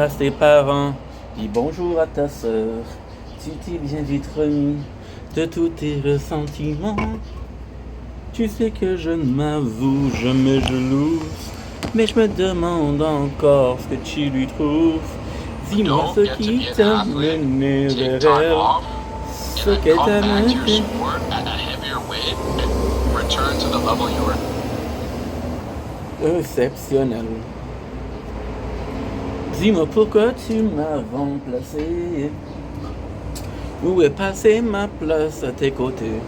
À tes parents, dis bonjour à ta sœur. Tu t'es bien vite remis de tous tes ressentiments. Tu sais que je ne m'avoue, je me jalouse, mais je me demande encore ce que tu lui trouves. Dis-moi ce qui t'a mené vers elle, ce qu'elle t'a mené. Exceptionnel. Dis-moi pourquoi tu m'as remplacé. Où est passée ma place à tes côtés?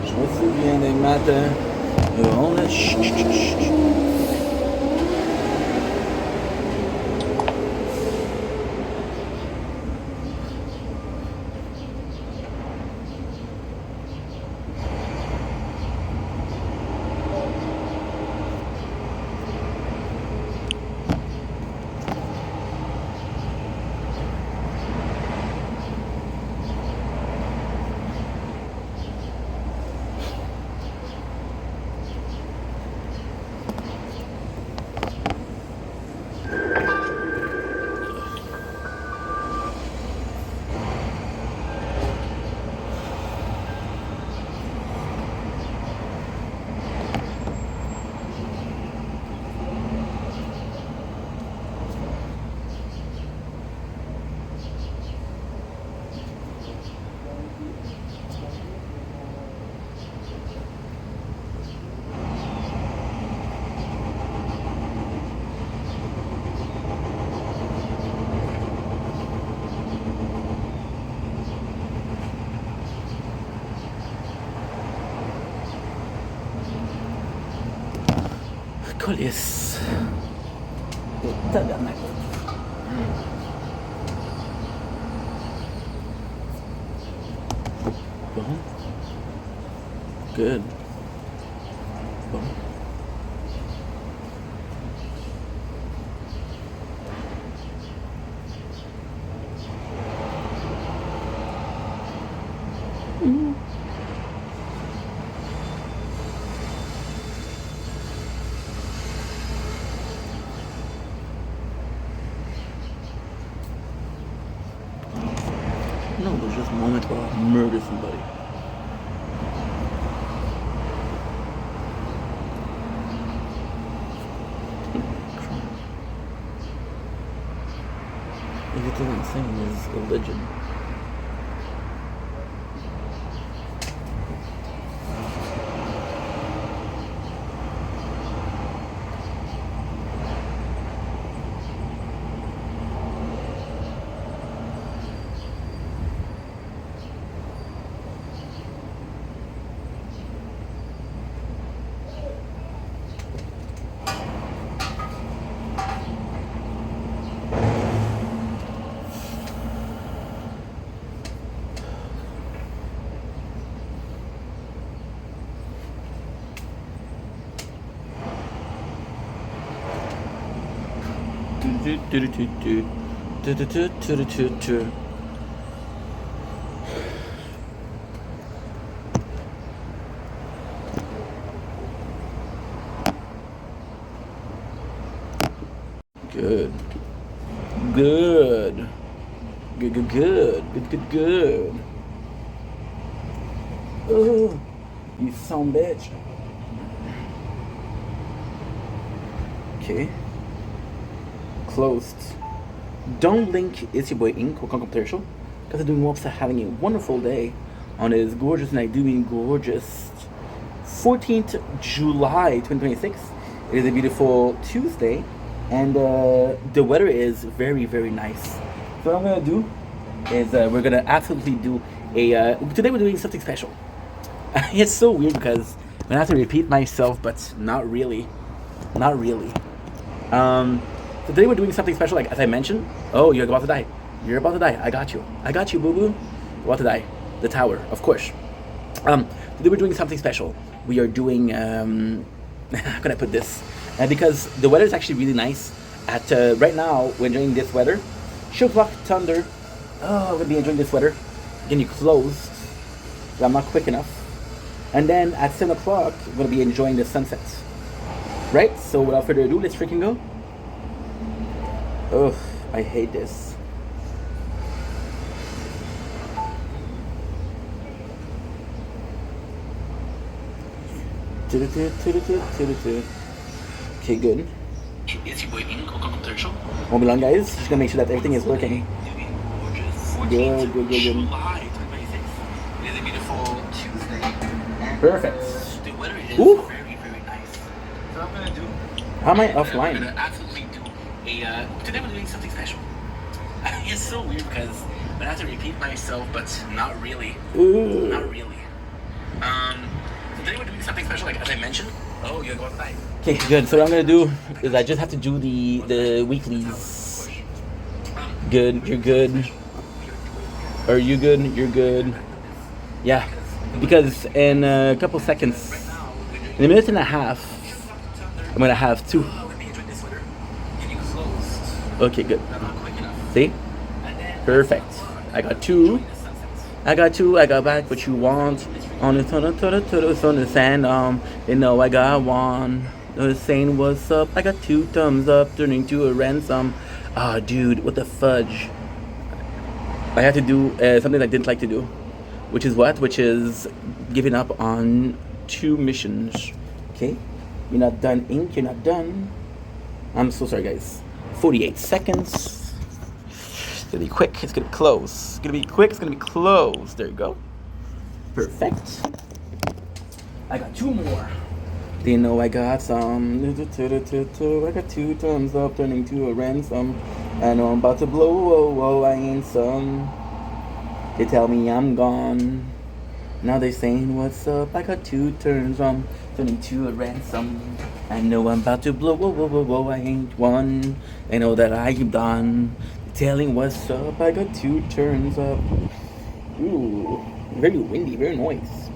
Je me souviens des matins. On a Colis. Tabernacle. Bon. Good. Bon. No, there's just moments where I'll murder somebody. Everything I'm saying is religion. Good. Good. Good, good, good. Good, good, good. Oh, you son bitch. Okay. Closed. Don't blink, it's your boy Ink, welcome to the show. Guys are doing well, having a wonderful day on this gorgeous, and I do mean gorgeous, 14th July 2026. It is a beautiful Tuesday, and the weather is very, very nice. So what I'm gonna do is we're gonna absolutely do a. Today we're doing something special. It's so weird because I'm gonna have to repeat myself, but not really. Not really. So today we're doing something special, like as I mentioned. Oh, you're about to die. You're about to die. I got you. I got you, boo boo. You're about to die. The tower, of course. Today we're doing something special. We are doing. How can I put this? Because the weather is actually really nice. At right now, we're enjoying this weather. Shipwreck thunder. Oh, I'm gonna be enjoying this weather. Getting closed. But I'm not quick enough. And then at 7 o'clock, we're gonna be enjoying the sunset. Right? So without further ado, let's freaking go. Ugh, I hate this. Okay, good. It's your boy Inco commercial. Won't be long, guys. Just gonna make sure that everything is working. Good. It is a beautiful Tuesday. Perfect. The weather is very, very nice. So I'm gonna do. How am I offline? I'm gonna absolutely do a. Today we're doing something special. It's so weird because I have to repeat myself, but not really. Ooh. Not really. Today we're doing something special, like as I mentioned. Oh, you're going outside. Okay, good. So what I'm gonna do is I just have to do the weeklies. Good. You're good. Are you good? You're good. Yeah, because in a couple seconds, in a minute and a half, I'm gonna have 2. Okay, good. See? Perfect. I got 2. I got back what you want. On the on the sand, you know I got 1. Saying what's up. I got 2 thumbs up, turning to a ransom. Ah, dude, what the fudge? I had to do something I didn't like to do, which is what? Which is giving up on 2 missions. Okay, you're not done, Ink. You're not done. I'm so sorry, guys. 48 seconds. It's gonna be quick. It's gonna be close. It's gonna be quick. It's gonna be close. There you go. Perfect. I got 2 more. They know I got some. I got 2 thumbs up, turning to a ransom. I know I'm about to blow. Whoa, I ain't some. They tell me I'm gone. Now they saying what's up. I got 2 turns turning to a ransom. I know I'm about to blow. Whoa, I ain't one. I know that I'm done. Telling what's up. I got 2 turns up. Ooh. Very windy, very noise.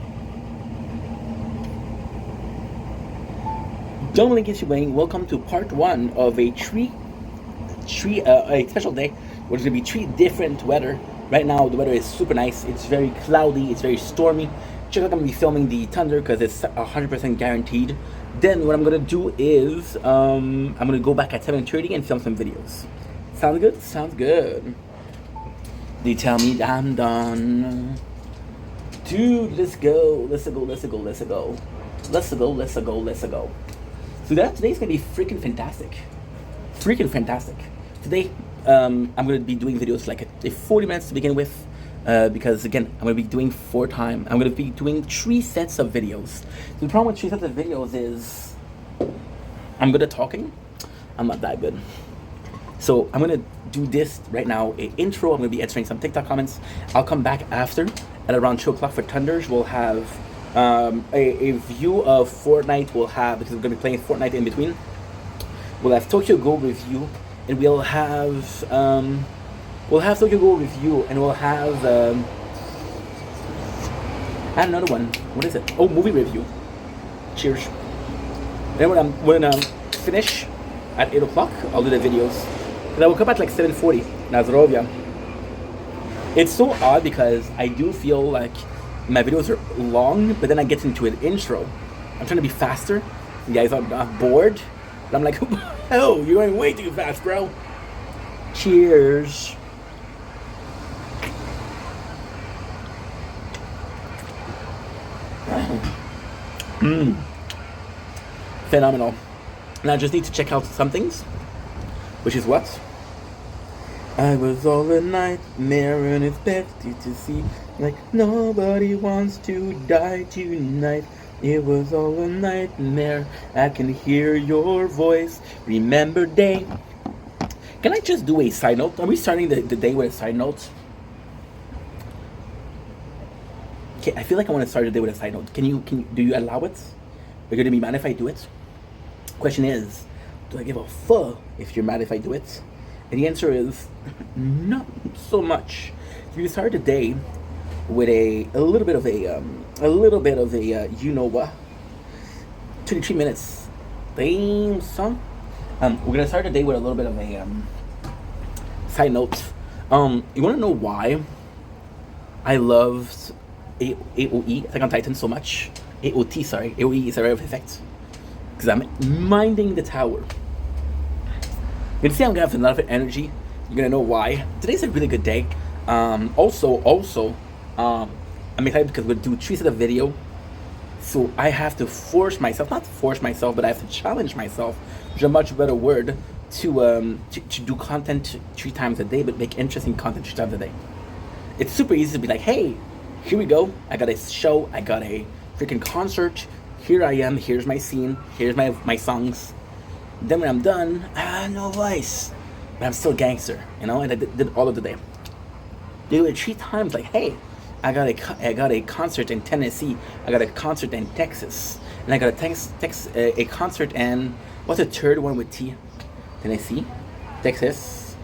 Gentlemen, Link is Wayne. Welcome to part 1 of a special day. Where there's gonna be 3 different weather. Right now, the weather is super nice. It's very cloudy. It's very stormy. Check out, I'm gonna be filming the thunder because it's 100% guaranteed. Then what I'm gonna do is I'm gonna go back at 7:30 and film some videos. Sounds good? Sounds good. They tell me I'm done. Dude, let's go. So today's gonna be freaking fantastic. Today, I'm gonna be doing videos like 40 minutes to begin with, because again, I'm gonna be doing 4 times. I'm gonna be doing 3 sets of videos. The problem with 3 sets of videos is I'm good at talking. I'm not that good. So I'm gonna do this right now, an intro. I'm gonna be answering some TikTok comments. I'll come back after at around 2 o'clock for Thunders. We'll have a view of Fortnite. We'll have, because we're gonna be playing Fortnite in between. We'll have Tokyo Go review, and we'll have Tokyo Go review, and we'll have I have another one. What is it? Oh, movie review. Cheers. Then when I finish at 8 o'clock, I'll do the videos. Cause I woke up at like 7:40. Nazdrovia. It's so odd because I do feel like my videos are long, but then I get into an intro. I'm trying to be faster. You guys are bored. And I'm like, oh, you're going way too fast, bro. Cheers. Phenomenal. And I just need to check out some things, which is what? I was all a nightmare and it's best to see. Like nobody wants to die tonight. It was all a nightmare. I can hear your voice. Remember day. Can I just do a side note? Are we starting the day with a side note? Okay, I feel like I want to start the day with a side note. Do you allow it? Are you gonna be mad if I do it? Question is, do I give a fuck if you're mad if I do it? And the answer is not so much. So we start the day with a little bit of a you know what, 23 minutes theme song. We're gonna start the day with a little bit of a side note. You wanna know why I loved AOE, Attack on Titan, so much? AOE is a rare effect. Because I'm minding the tower. You can see I'm gonna have a lot of energy. You're gonna know why. Today's a really good day. I'm excited because we'll do 3 sets of video. So I have to force myself, not force myself, but I have to challenge myself, which is a much better word, to do content 3 times a day, but make interesting content 3 times a day. It's super easy to be like, hey, here we go. I got a show. I got a freaking concert. Here I am. Here's my scene. Here's my songs. Then when I'm done, no voice, but I'm still gangster, you know. And I did all of the day. Do it 3 times. Like, hey, I got a concert in Tennessee. I got a concert in Texas, and I got a concert in, what's the third one with T? Tennessee, Texas,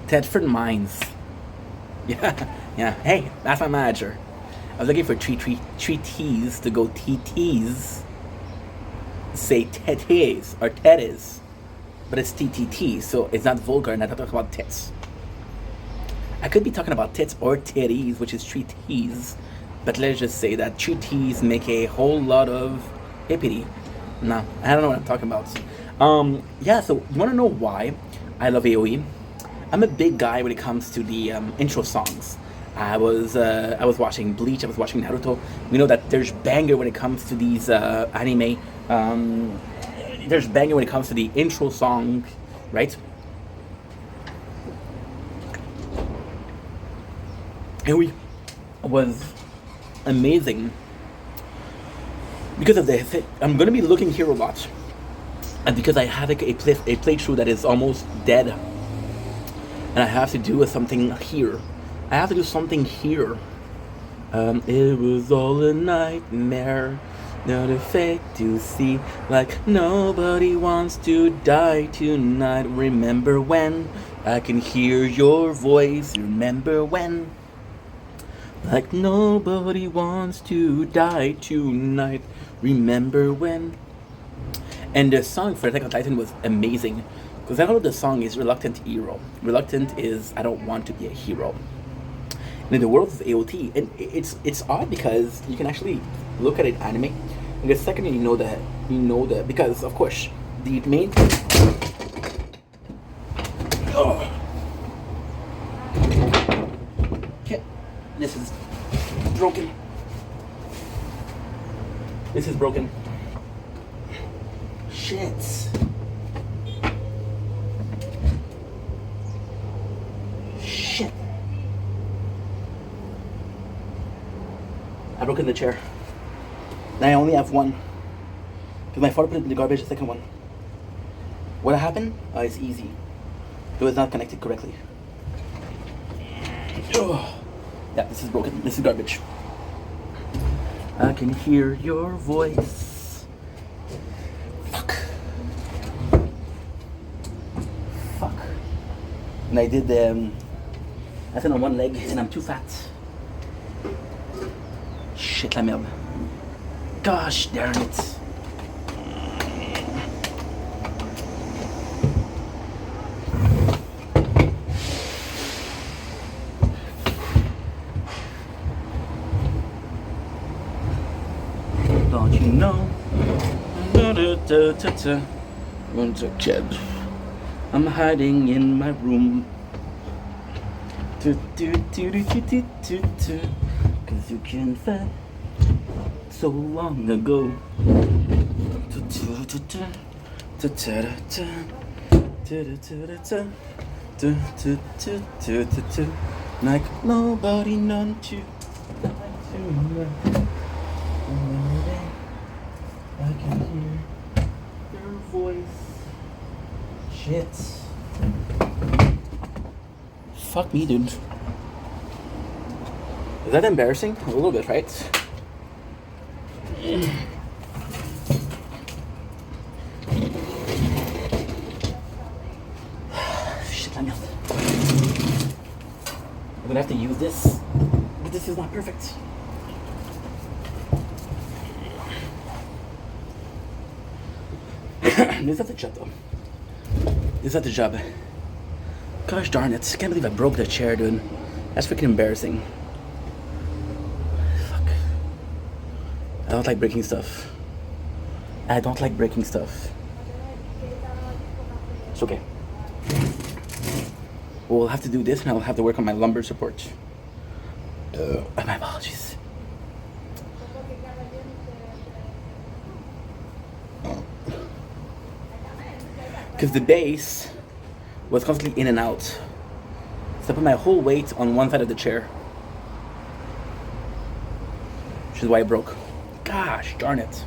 Tedford Mines. Yeah. Hey, that's my manager. I was looking for three T's to go TTs. Say titties or titties, but it's TTT, so it's not vulgar, and I don't talk about tits. I could be talking about tits or titties, which is 3 T's, but let's just say that 3 T's make a whole lot of hippity. No, I don't know what I'm talking about. Yeah, so you want to know why I love AOE? I'm a big guy when it comes to the intro songs. I was watching Bleach, I was watching Naruto. We know that there's banger when it comes to these anime. There's banger when it comes to the intro song, right? AOE was amazing because of the. I'm gonna be looking here a lot, and because I have a playthrough that is almost dead, and I have to do something here. I have to do something here. It was all a nightmare, not a fate to see. Like nobody wants to die tonight. Remember when I can hear your voice? Remember when? Like nobody wants to die tonight. Remember when? And the song for Attack on Titan was amazing, because I know the song is Reluctant Hero. Reluctant is I don't want to be a hero. And in the world of AOT, and it's odd because you can actually look at it anime, and the second you know that because of course the main this is broken. This is broken. Shit. I broke in the chair. And I only have one. Because my father put it in the garbage, the second one. What happened? It's easy. It was not connected correctly. Oh. Yeah, this is broken. This is garbage. I can hear your voice. Fuck. And I did I stand on one leg and I'm too fat. Shit la merde. Gosh darn it. Don't you know? Once a kid, I'm hiding in my room. Cause you can fed so long ago. Like nobody none to I can hear your voice. Shit. Fuck me, dude. Is that embarrassing? A little bit, right? Shit, I'm gonna have to use this, but this is not perfect. This is not the job, though. This is not the job. Gosh darn it. Can't believe I broke the chair, dude. That's freaking embarrassing. Fuck. I don't like breaking stuff. It's okay. We'll have to do this, and I'll have to work on my lumbar support. My apologies. Because the base was constantly in and out. So I put my whole weight on one side of the chair. Which is why it broke. Gosh darn it.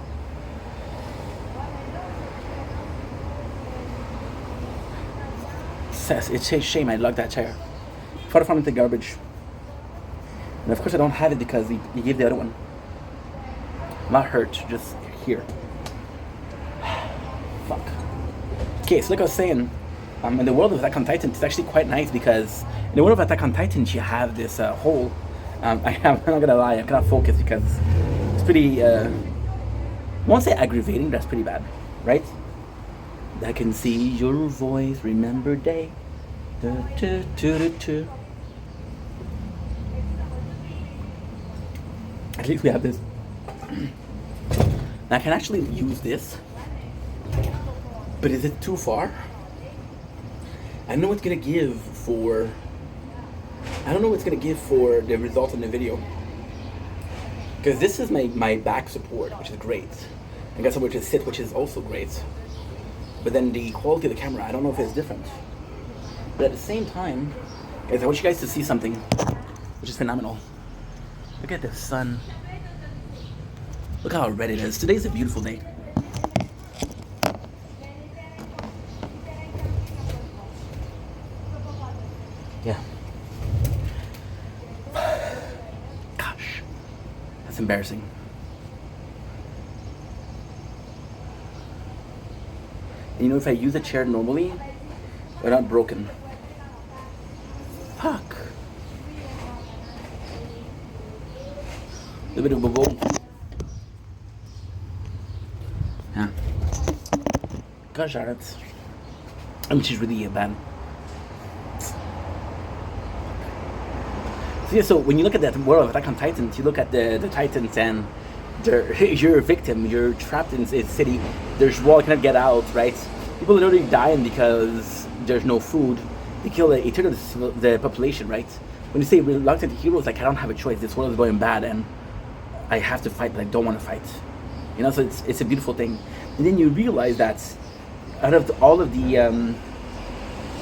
It's a shame I lugged that chair. Throw it from the garbage. And of course I don't have it because he gave the other one. Not hurt, just here. Fuck. Okay, so like I was saying, in the world of Attack on Titan, it's actually quite nice because in the world of Attack on Titan, you have this hole. I'm not gonna lie, I cannot focus because it's pretty, I won't say aggravating, that's pretty bad, right? I can see your voice, remember day. Da, da, da, da, da. At least we have this. Now I can actually use this. But is it too far? I don't know what's gonna give for. I don't know what's gonna give for the result in the video. Because this is my back support, which is great. I got somewhere to sit, which is also great. But then the quality of the camera, I don't know if it's different. But at the same time, guys, I want you guys to see something, which is phenomenal. Look at the sun. Look how red it is. Today's a beautiful day. Yeah. Gosh, that's embarrassing. And you know, if I use a chair normally, they're not broken. Fuck. A bit of a bubble. Yeah. Gosh darn it. Which is really bad. So yeah, so when you look at that world of Attack on Titans, you look at the Titans and you're a victim, you're trapped in a city, there's wall, you cannot get out, right? People are literally dying because there's no food. They kill a third of the population, right? When you say reluctant heroes, like I don't have a choice, this world is going bad and I have to fight, but I don't want to fight. You know, so it's a beautiful thing. And then you realize that out of all of the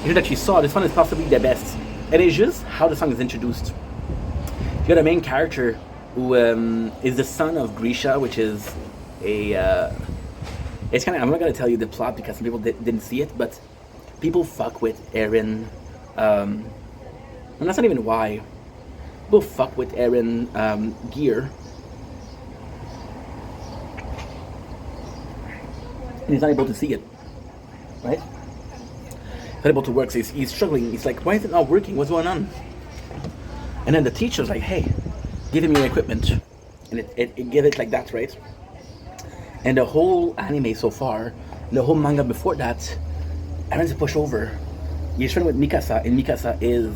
video that you saw, this one is possibly the best. And it's just how the song is introduced. You got a main character who is the son of Grisha, which is a it's kind of, I'm not gonna tell you the plot because some people didn't see it, but people fuck with Eren, and that's not even why. People fuck with Eren gear, and he's not able to see it, right? He's not able to work, so he's struggling. He's like, why is it not working? What's going on? And then the teacher's like, hey, give him your equipment. And it gave it like that, right? And the whole anime so far, the whole manga before that, Eren's a pushover. He's training with Mikasa, and Mikasa is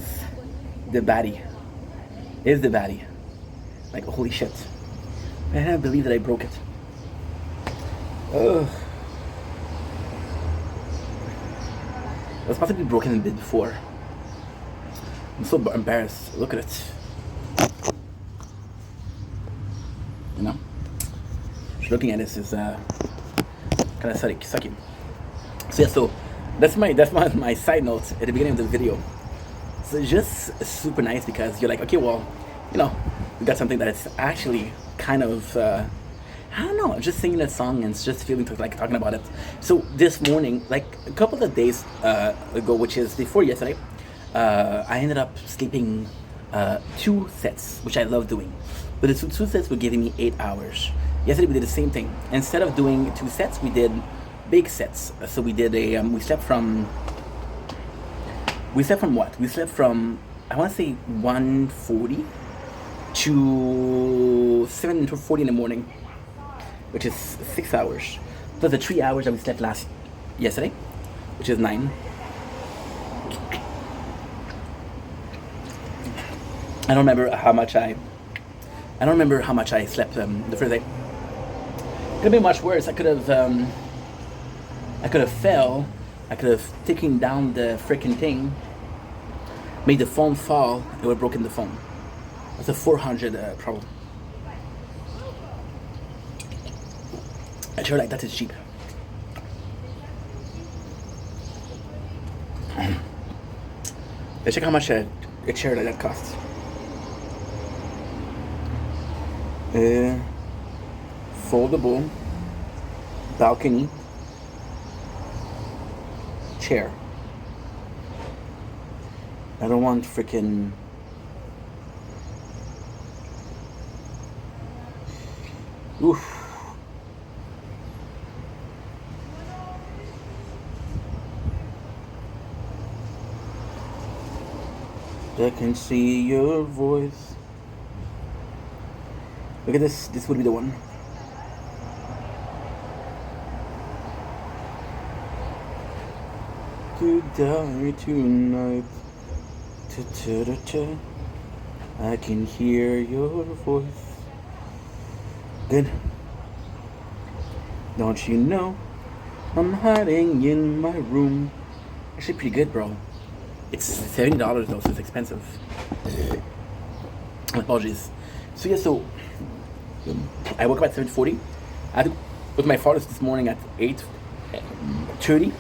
the baddie. Is the baddie. Like, holy shit. I can't believe that I broke it. Ugh. It was possibly broken a bit before. I'm so embarrassed. Look at it. You know? Just looking at this is kind of sucky. So yeah, so that's my side note at the beginning of the video. So it's just super nice because you're like, okay, well, you know, we got something that's actually kind of I don't know, I'm just singing that song and it's just feeling like talking about it. So this morning, like a couple of days ago, which is before yesterday, I ended up sleeping 2 sets, which I love doing. But the 2 sets were giving me 8 hours. Yesterday we did the same thing. Instead of doing 2 sets, we did big sets. So we did a we slept from what? We slept from, I want to say 1:40 to 7:40 in the morning, which is 6 hours. Plus the 3 hours that we slept yesterday, which is 9. I don't remember how much I slept the first day. Could have been much worse. I could have fell I could have taken down the freaking thing, made the phone fall, it would have broken the phone. That's a 400 problem. A chair like that is cheap. Let's check how much a chair like that costs. Foldable balcony chair. I don't want freaking oof. I can see your voice. Look at this. This would be the one. To die tonight. I can hear your voice. Good. Don't you know I'm hiding in my room? Actually pretty good, bro. It's $70 though, so it's expensive. Apologies. So yeah, so I woke up at 7:40. I had to go to my father's this morning at 8:30.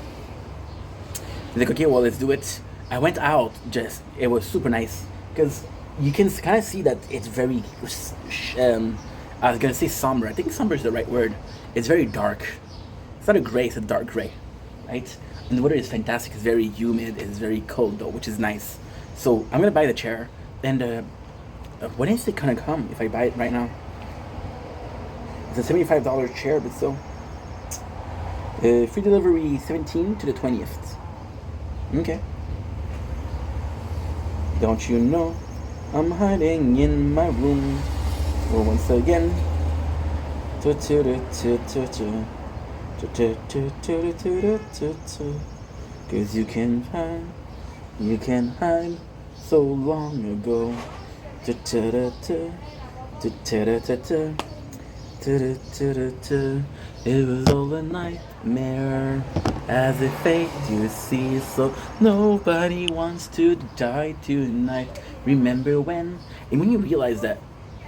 He's like, okay, well, let's do it. I went out, it was super nice because you can kind of see that it's very, I was gonna say somber. I think somber is the right word. It's very dark. It's not a gray, it's a dark gray, right? And the weather is fantastic. It's very humid. It's very cold though, which is nice. So I'm gonna buy the chair. And when is it gonna come if I buy it right now? It's a $75 chair, but still. Free delivery 17th to the 20th. Okay. Don't you know I'm hiding in my room? Well, once again. Cause you can hide so long ago. It was all a nightmare, as it fate you see. So nobody wants to die tonight. Remember when? And when you realize that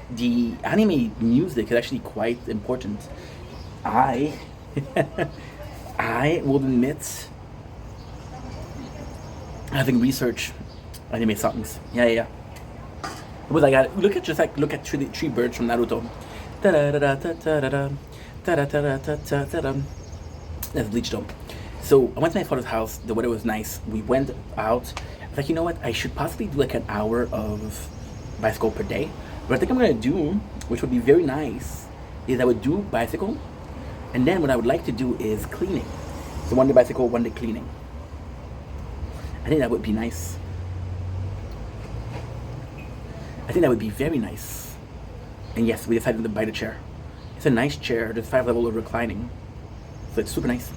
the anime music is actually quite important, I will admit, having researched anime songs. Yeah. It was like, look at three birds from Naruto. That's Bleach though. So I went to my father's house. The weather was nice. We went out. I was like, you know what? I should possibly do like an hour of bicycle per day. But I think I'm gonna do, which would be very nice, is I would do bicycle, and then what I would like to do is cleaning. So one day bicycle, one day cleaning. I think that would be nice. I think that would be very nice. And yes, we decided to buy the chair. It's a nice chair. There's 5 levels of reclining. So it's super nice.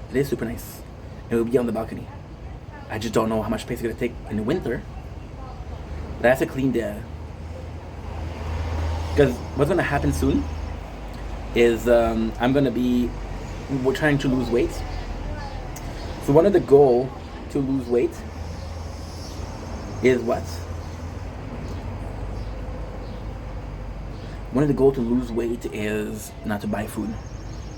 It is super nice. And it will be on the balcony. I just don't know how much space it's going to take in the winter. But I have to clean the... Because what's going to happen soon is I'm going to be... We're trying to lose weight. So one of the goals to lose weight is what? One of the goals to lose weight is not to buy food. So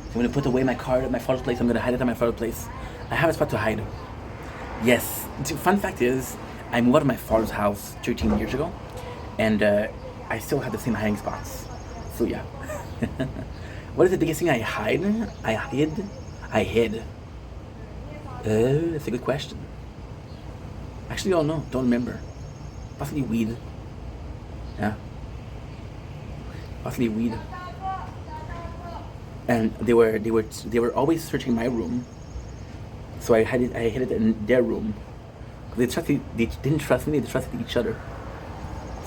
I'm going to put away my card at my father's place. I'm going to hide it at my father's place. I have a spot to hide. Yes. The fun fact is, I moved out of my father's house 13 years ago. And I still have the same hiding spots. So yeah. What is the biggest thing I hide? I hid. That's a good question. Actually, don't know. Don't remember. Possibly weed. Yeah. Possibly weed. And they were always searching my room. So I hid it in their room. They didn't trust me. They trusted each other.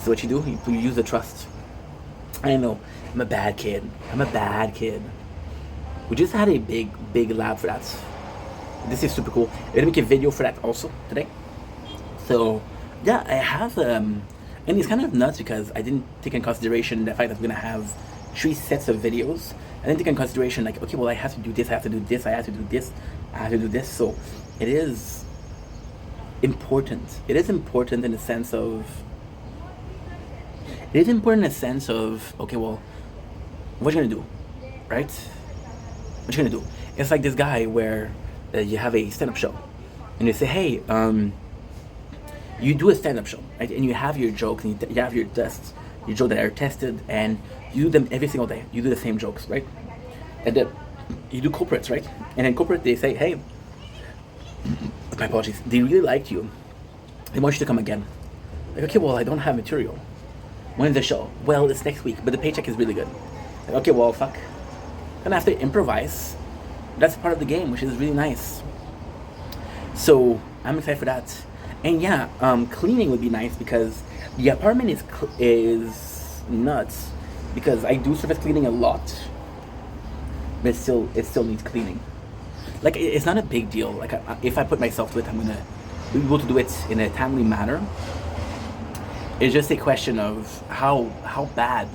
So what you do? You use the trust. I know. I'm a bad kid. We just had a big lab for that. This is super cool. I'm gonna make a video for that also today. So yeah, I have and it's kind of nuts because I didn't take in consideration the fact that I'm gonna have 3 sets of videos. I didn't take in consideration like, okay, well, I have to do this, I have to do this, I have to do this. I have to do this. So it is important. It is important in the sense of, okay, well, what you gonna do, right? What you gonna do? It's like this guy where you have a stand-up show, and you say, hey, you do a stand-up show, right? And you have your jokes, and you have your tests, your jokes that are tested, and you do them every single day. You do the same jokes, right? And then you do corporates, right? And in corporate, they say, hey, my apologies, they really liked you. They want you to come again. Like, okay, well, I don't have material. When is the show? Well, it's next week, but the paycheck is really good. Like, okay, well, fuck. Gonna have to improvise. That's part of the game, which is really nice. So I'm excited for that. And yeah, cleaning would be nice because the apartment is nuts. Because I do surface cleaning a lot, but it still needs cleaning. Like, it's not a big deal. Like, if I put myself to it, I'm gonna be able to do it in a timely manner. It's just a question of how bad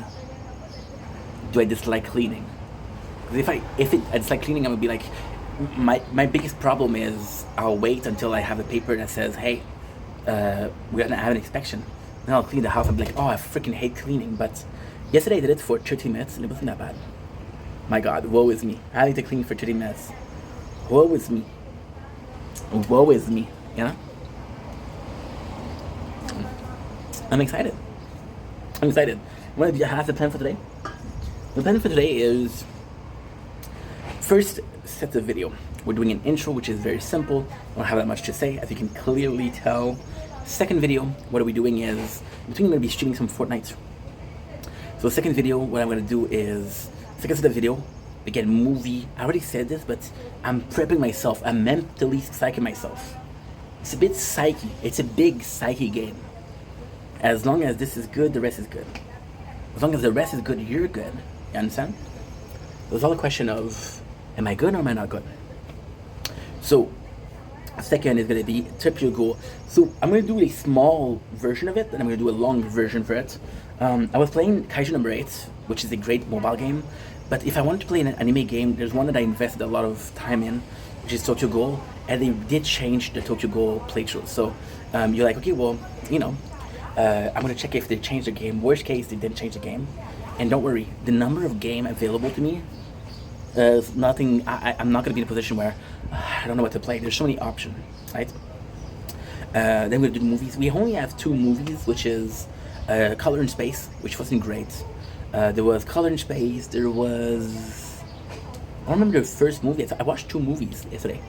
do I dislike cleaning? Because if I dislike cleaning, I'm gonna be like, my biggest problem is I'll wait until I have a paper that says, hey, we're gonna have an inspection. Then I'll clean the house. I'm like, oh, I freaking hate cleaning. But yesterday I did it for 30 minutes and it wasn't that bad. My God, woe is me. I need to clean for 30 minutes. Woe is me. Woe is me, you know? I'm excited. What do you have the plan for today? The plan for today is, first, set the video. We're doing an intro, which is very simple. I don't have that much to say, as you can clearly tell. Second video, what are we doing is, I'm going to be streaming some Fortnite. So the second video, what I'm going to do is, second set of video, again, movie. I already said this, but I'm prepping myself. I'm mentally psyching myself. It's a bit psyche. It's a big psyche game. As long as this is good, the rest is good. As long as the rest is good, you're good. You understand? It was all a question of, am I good or am I not good? So, second is going to be trip your goal. So, I'm going to do a small version of it, and I'm going to do a long version for it. I was playing Kaiju number 8, which is a great mobile game. But if I wanted to play an anime game, there's one that I invested a lot of time in, which is Tokyo Ghoul. And they did change the Tokyo Ghoul playthrough. So, you're like, okay, well, you know, I'm going to check if they changed the game. Worst case, they didn't change the game. And don't worry, the number of game available to me is nothing. I'm not going to be in a position where I don't know what to play. There's so many options, right? Then we're going to do movies. We only have 2 movies, which is Color in Space, which wasn't great. There was Color in Space. There was... I don't remember the first movie. I watched 2 movies yesterday.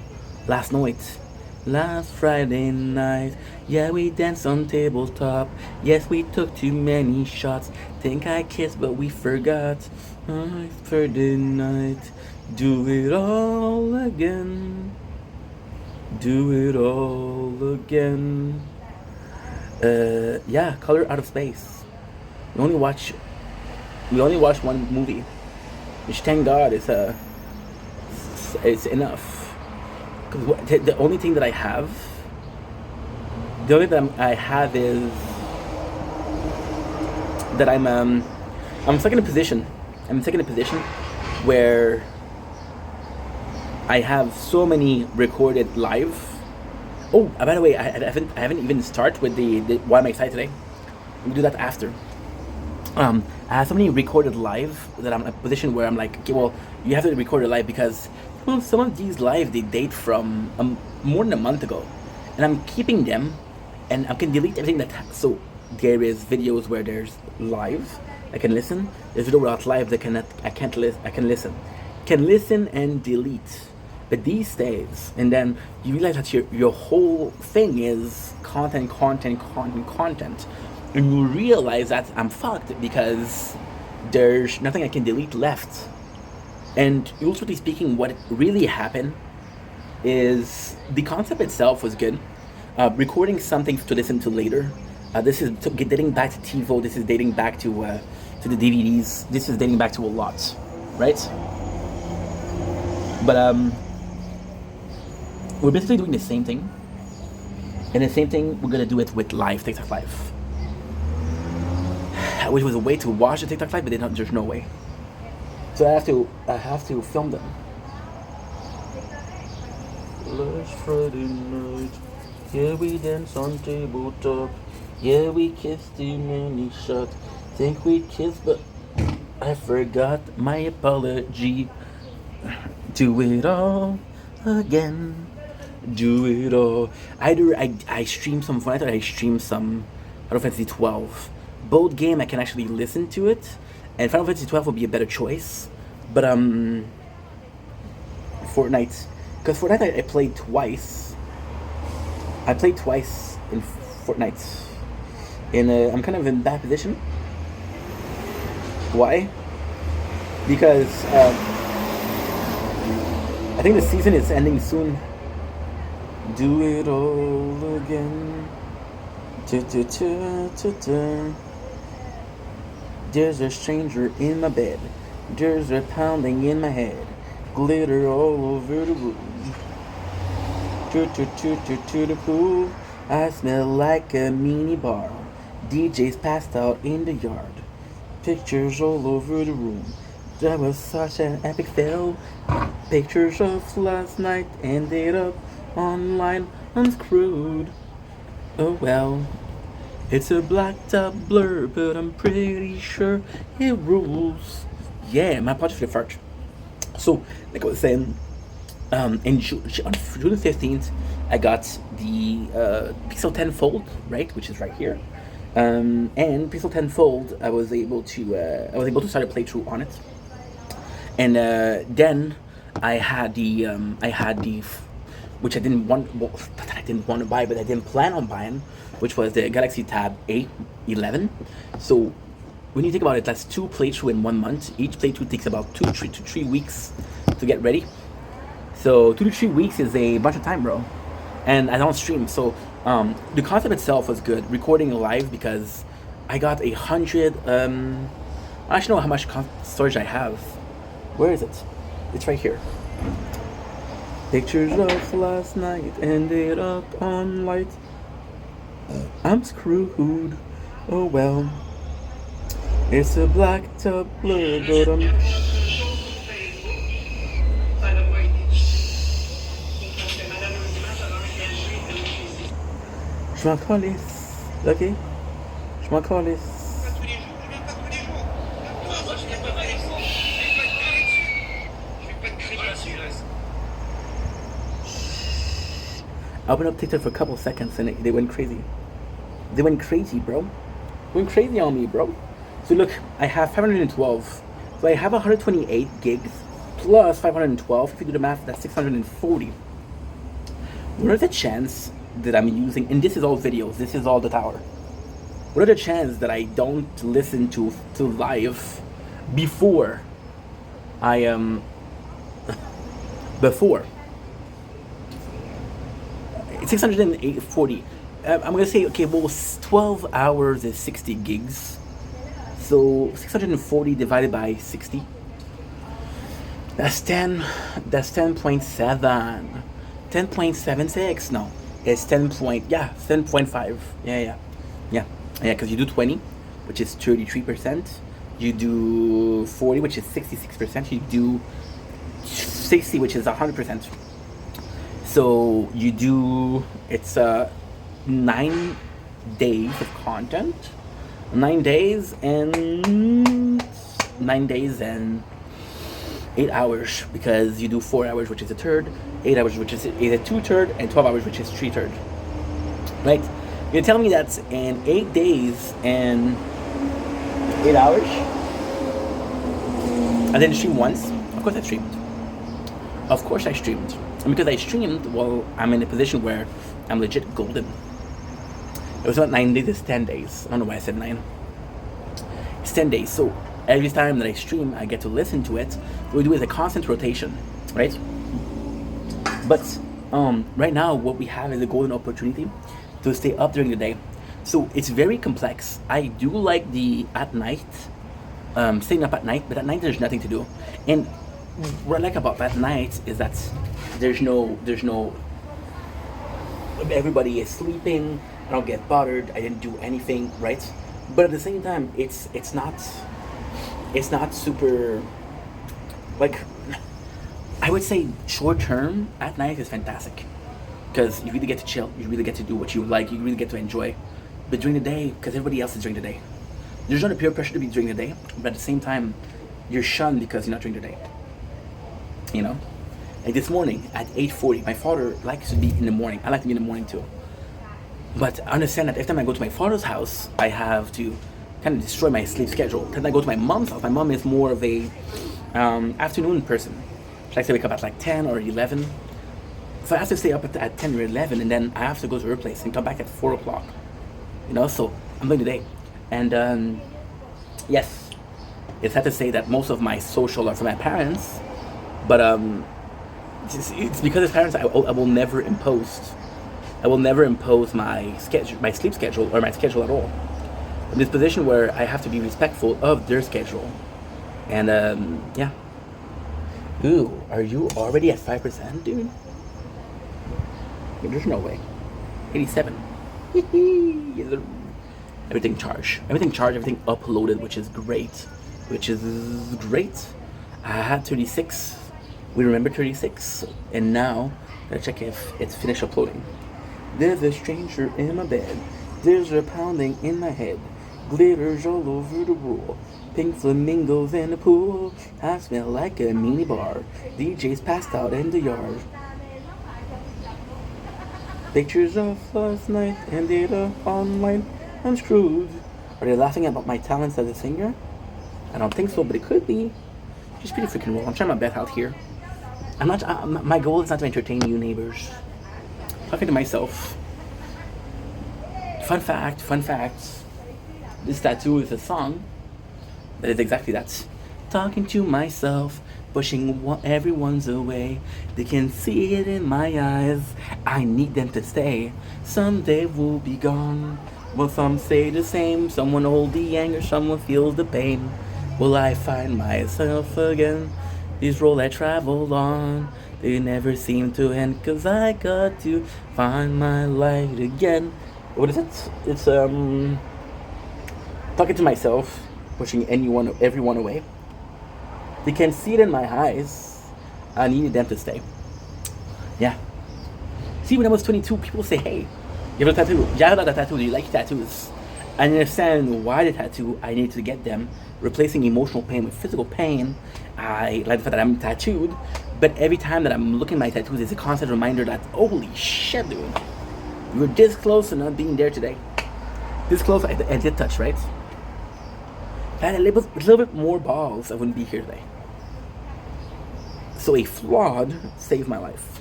Last night. Last Friday night, yeah, we danced on tabletop. Yes, we took too many shots. Think I kissed, but we forgot. Friday night, do it all again. Do it all again. Yeah, Color Out of Space. We only watched 1 movie, which, thank God, it's enough. The only thing that I have, is that I'm stuck in a position. I'm stuck in a position where I have so many recorded live. Oh, by the way, I haven't even started with the why am I excited today. We'll do that after. I have so many recorded live that I'm in a position where I'm like, okay, well, you have to record it live because, well, some of these live, they date from more than a month ago. And I'm keeping them, and I can delete everything so there is videos where there's live, I can listen. There's video without live that I can listen. Can listen and delete. But these days, and then you realize that your whole thing is content. And you realize that I'm fucked because there's nothing I can delete left. And ultimately speaking, what really happened is the concept itself was good. Recording something to listen to later. This is dating back to TiVo. This is dating back to the DVDs. This is dating back to a lot, right? But we're basically doing the same thing. And the same thing, we're gonna do it with live, TikTok Live. Which was a way to watch the TikTok Live, but there's no way. So I have to film them. Last Friday night, yeah, we dance on tabletop. Yeah, we kissed in many shots. Think we kissed, but I forgot. My apology. Do it all again. Do it all. Either I stream some Fortnite or I stream some Final Fantasy 12. Both game I can actually listen to it, and Final Fantasy 12 would be a better choice. But Fortnite, because Fortnite I played twice. I played twice in Fortnite, and I'm kind of in that position. Why? Because I think the season is ending soon. Do it all again. Ta-ta-ta-ta-ta. There's a stranger in my bed. There's a pounding in my head. Glitter all over the room. To the pool. I smell like a mini bar. DJ's passed out in the yard. Pictures all over the room. That was such an epic fail. Pictures of last night ended up online unscrewed. Oh well, it's a blacked out blur, but I'm pretty sure it rules. Yeah, my apologies for the fart. So, like I was saying, in on June 15th, I got the Pixel 10 Fold, right, which is right here. And Pixel 10 Fold, I was able to start a playthrough on it. And then I had the which I didn't want, well, that I didn't want to buy, but I didn't plan on buying, which was the Galaxy Tab A11. So when you think about it, that's 2 playthrough in 1 month. Each playthrough takes about 2 to 3 weeks to get ready. So 2 to 3 weeks is a bunch of time, bro. And I don't stream, so the concept itself was good. Recording live because I got 100. I actually know how much storage I have. Where is it? It's right here. Pictures of last night ended up on light. I'm screwed. Oh well. It's a blacked up blur, but I'm. Je m'en calisse, ok? Je m'en calisse. I opened up TikTok for a couple seconds and they went crazy. They went crazy, bro. Went crazy on me, bro. So look, I have 512. So I have 128 gigs plus 512. If you do the math, that's 640. What are the chance that I'm using, and this is all videos, this is all the tower. What are the chances that I don't listen to live before I am before 640? I'm gonna say, okay, well, 12 hours is 60 gigs, so 640 divided by 60, that's 10.7, 10.76. No, it's 10.5. Yeah, because you do 20, which is 33%, you do 40, which is 66%, you do 60, which is 100%. So you do, it's 9 days of content, 9 days and 8 hours, because you do 4 hours, which is a third, 8 hours, which is a 2/3, and 12 hours, which is 3/3. Right? You're telling me that's in 8 days and 8 hours? I didn't stream once. Of course I streamed. Of course I streamed. And because I streamed, well, I'm in a position where I'm legit golden. It was not 9 days, it's 10 days. I don't know why I said 9. It's 10 days. So every time that I stream, I get to listen to it. What we do is a constant rotation, right? But right now, what we have is a golden opportunity to stay up during the day. So it's very complex. I do like the at night, staying up at night, but at night there's nothing to do. And what I like about that night is that there's no everybody is sleeping. I don't get bothered. I didn't do anything, right? But at the same time, it's not super, like, I would say short term at night is fantastic because you really get to chill, you really get to do what you like, you really get to enjoy. But during the day, because everybody else is during the day, there's not a peer pressure to be during the day, but at the same time, you're shunned because you're not during the day. You know, like this morning at 8:40, my father likes to be in the morning. I like to be in the morning too. But I understand that every time I go to my father's house, I have to kind of destroy my sleep schedule. Then I go to my mom's house. My mom is more of a afternoon person. She likes to wake up at like 10 or 11. So I have to stay up at 10 or 11, and then I have to go to her place and come back at 4 o'clock. You know, so I'm doing the day. And yes, it's sad to say that most of my social are from my parents, but it's because as parents, I will never impose. I will never impose my schedule, my sleep schedule, or my schedule at all. I'm in this position where I have to be respectful of their schedule, and yeah. Ooh, are you already at 5%, dude? There's no way. 87. Everything charged. Everything uploaded, which is great. I had 36. We remember 36. And now, gotta check if it's finished uploading. There's a stranger in my bed. There's a pounding in my head. Glitters all over the wall. Pink flamingos in the pool. I smell like a mini bar. DJ's passed out in the yard. Pictures of last night and data online. I'm screwed. Are they laughing about my talents as a singer? I don't think so, but it could be. She's pretty freaking well. I'm trying my best out here. I'm not. My goal is not to entertain you neighbors. Talking to myself. Fun fact. This tattoo is a song that is exactly that. Talking to myself, pushing everyone's away. They can see it in my eyes. I need them to stay. Someday we'll be gone. Well, some say the same. Someone hold the anger, someone feels the pain. Will I find myself again? These roads I traveled on, they never seem to end. Cause I got to find my light again. What is it? It's talking to myself, pushing everyone away. They can see it in my eyes. I needed them to stay. Yeah. See, when I was 22, people say, hey, you have a tattoo. Yeah, I got a tattoo. Do you like tattoos? I understand why the tattoo, I need to get them. Replacing emotional pain with physical pain. I like the fact that I'm tattooed. But every time that I'm looking at my tattoos, it's a constant reminder that, holy shit, dude. You were this close to not being there today. This close, I did touch, right? If I had a little bit more balls, I wouldn't be here today. So a flawed saved my life.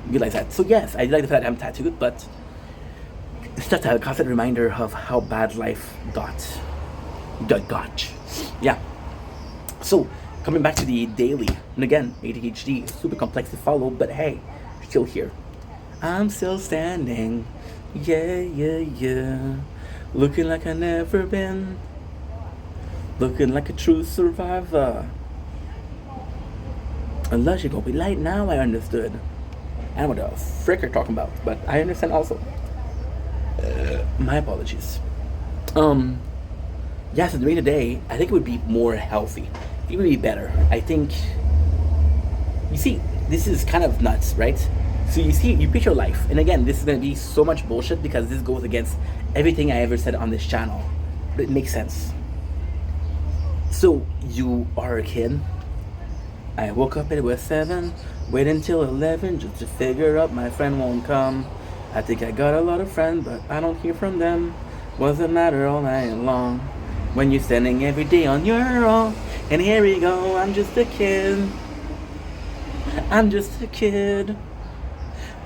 Realize that. So yes, I like the fact that I'm tattooed, but it's just a constant reminder of how bad life got. Yeah. So coming back to the daily, and again, ADHD is super complex to follow, but hey, still here. I'm still standing. Yeah. Looking like I've never been. Looking like a true survivor. Unless you're gonna be late now, I understood. I don't know what the frick you're talking about, but I understand also. My apologies. Yeah, so during the day, I think it would be more healthy. It would be better. I think, you see, this is kind of nuts, right? So you see, you picture life, and again, this is gonna be so much bullshit because this goes against everything I ever said on this channel, but it makes sense. So you are a kid. I woke up, it was 7, wait until 11 just to figure out my friend won't come. I think I got a lot of friends, but I don't hear from them. Wasn't matter all night long. When you're standing every day on your own, and here we go, I'm just a kid.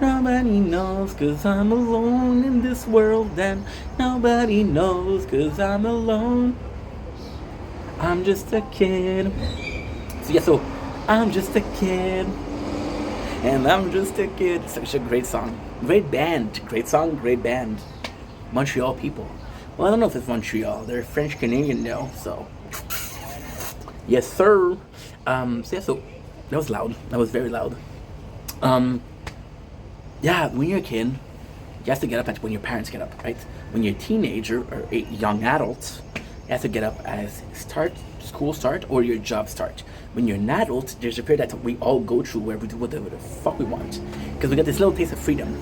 Nobody knows cause I'm alone in this world, and nobody knows cause I'm alone. I'm just a kid. So I'm just a kid, and I'm just a kid. Such a great song, great band, great song, great band. Montreal people. Well, I don't know if it's Montreal. They're French Canadian now, so yes, sir. So that was loud. That was very loud. Yeah, when you're a kid, you have to get up when your parents get up, right? When you're a teenager or a young adult, You have to get up as school start or your job start. When you're an adult, there's a period that we all go through where we do whatever the fuck we want. Because we got this little taste of freedom.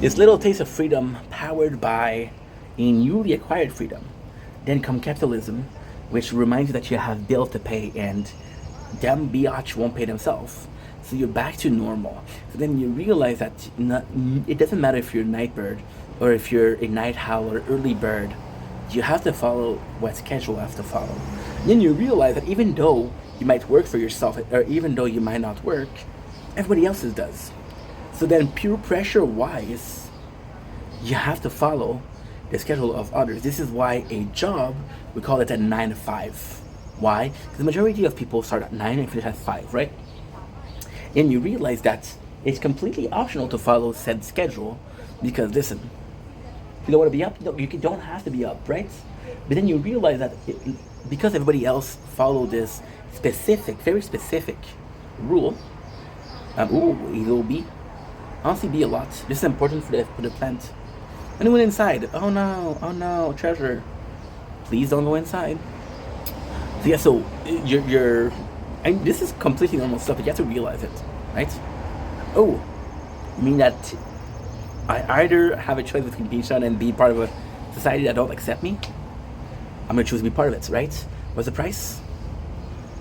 This little taste of freedom powered by a newly acquired freedom. Then come capitalism, which reminds you that you have bills to pay and them biatch won't pay themselves. So you're back to normal. So then you realize that it doesn't matter if you're a night bird or if you're a night owl or early bird. You have to follow what schedule has to follow. And then you realize that even though you might work for yourself or even though you might not work, everybody else's does. So then pure pressure wise, you have to follow the schedule of others. This is why a job, we call it a 9 to 5. Why? Because the majority of people start at 9 and finish at 5, right? And you realize that it's completely optional to follow said schedule because listen, you don't want to be up, you don't have to be up, right? But then you realize that because everybody else follow this specific, very specific rule, ooh, a little bee. Honestly, bee a lot. This is important for the plant. Anyone inside? Oh no, treasure. Please don't go inside. So yeah, so you're and this is completely normal stuff, but you have to realize it, right? Oh, you mean that I either have a choice between being shut and be part of a society that don't accept me? I'm gonna choose to be part of it, right? What's the price?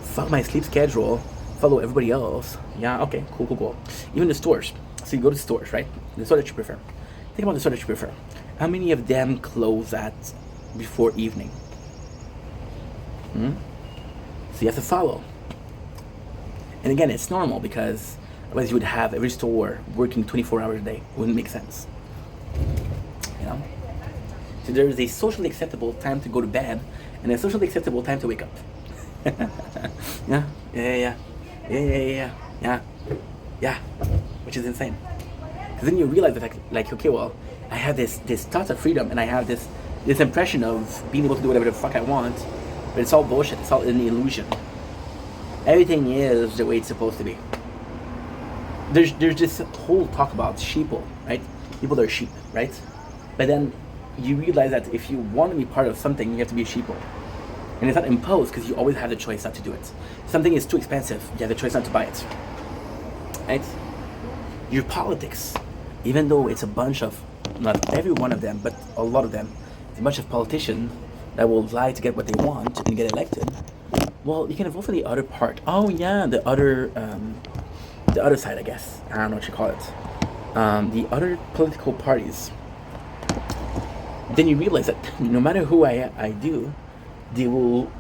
Fuck my sleep schedule, follow everybody else. Yeah, okay, cool. Even the stores. So you go to stores, right? The store that you prefer. Think about the store that you prefer. How many of them close at before evening? So you have to follow. And again, it's normal because otherwise you would have every store working 24 hours a day. It wouldn't make sense. You know? So there is a socially acceptable time to go to bed and a socially acceptable time to wake up. Yeah. Which is insane. Because then you realize that like okay, well, I have this thought of freedom and I have this impression of being able to do whatever the fuck I want, but it's all bullshit. It's all an illusion. Everything is the way it's supposed to be. There's this whole talk about sheeple, right? People are sheep, right? But then you realize that if you want to be part of something, you have to be a sheeple. And it's not imposed because you always have the choice not to do it. Something is too expensive, you have the choice not to buy it. Right? Your politics, even though it's a bunch of, not every one of them, but a lot of them, it's a bunch of politicians that will lie to get what they want and get elected. Well, you can vote for the other part. Oh yeah, the other side, I guess. I don't know what you call it. The other political parties. Then you realize that no matter who I do, they will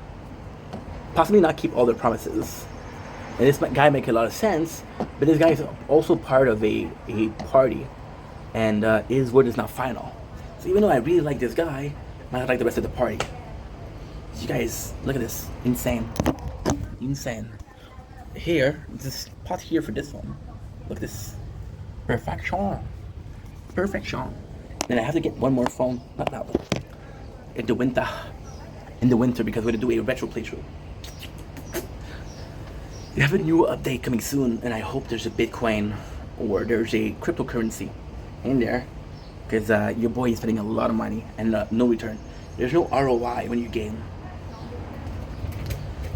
possibly not keep all their promises. And this guy makes a lot of sense, but this guy is also part of a party, and his word is not final. So even though I really like this guy, I might not like the rest of the party. You guys, look at this. Insane. Here, this pot here for this one. Look at this. Perfection. Then I have to get one more phone. Not that one. In the winter, because we're going to do a retro playthrough. We have a new update coming soon, and I hope there's a Bitcoin or there's a cryptocurrency in there. Because your boy is spending a lot of money and no return. There's no ROI when you game.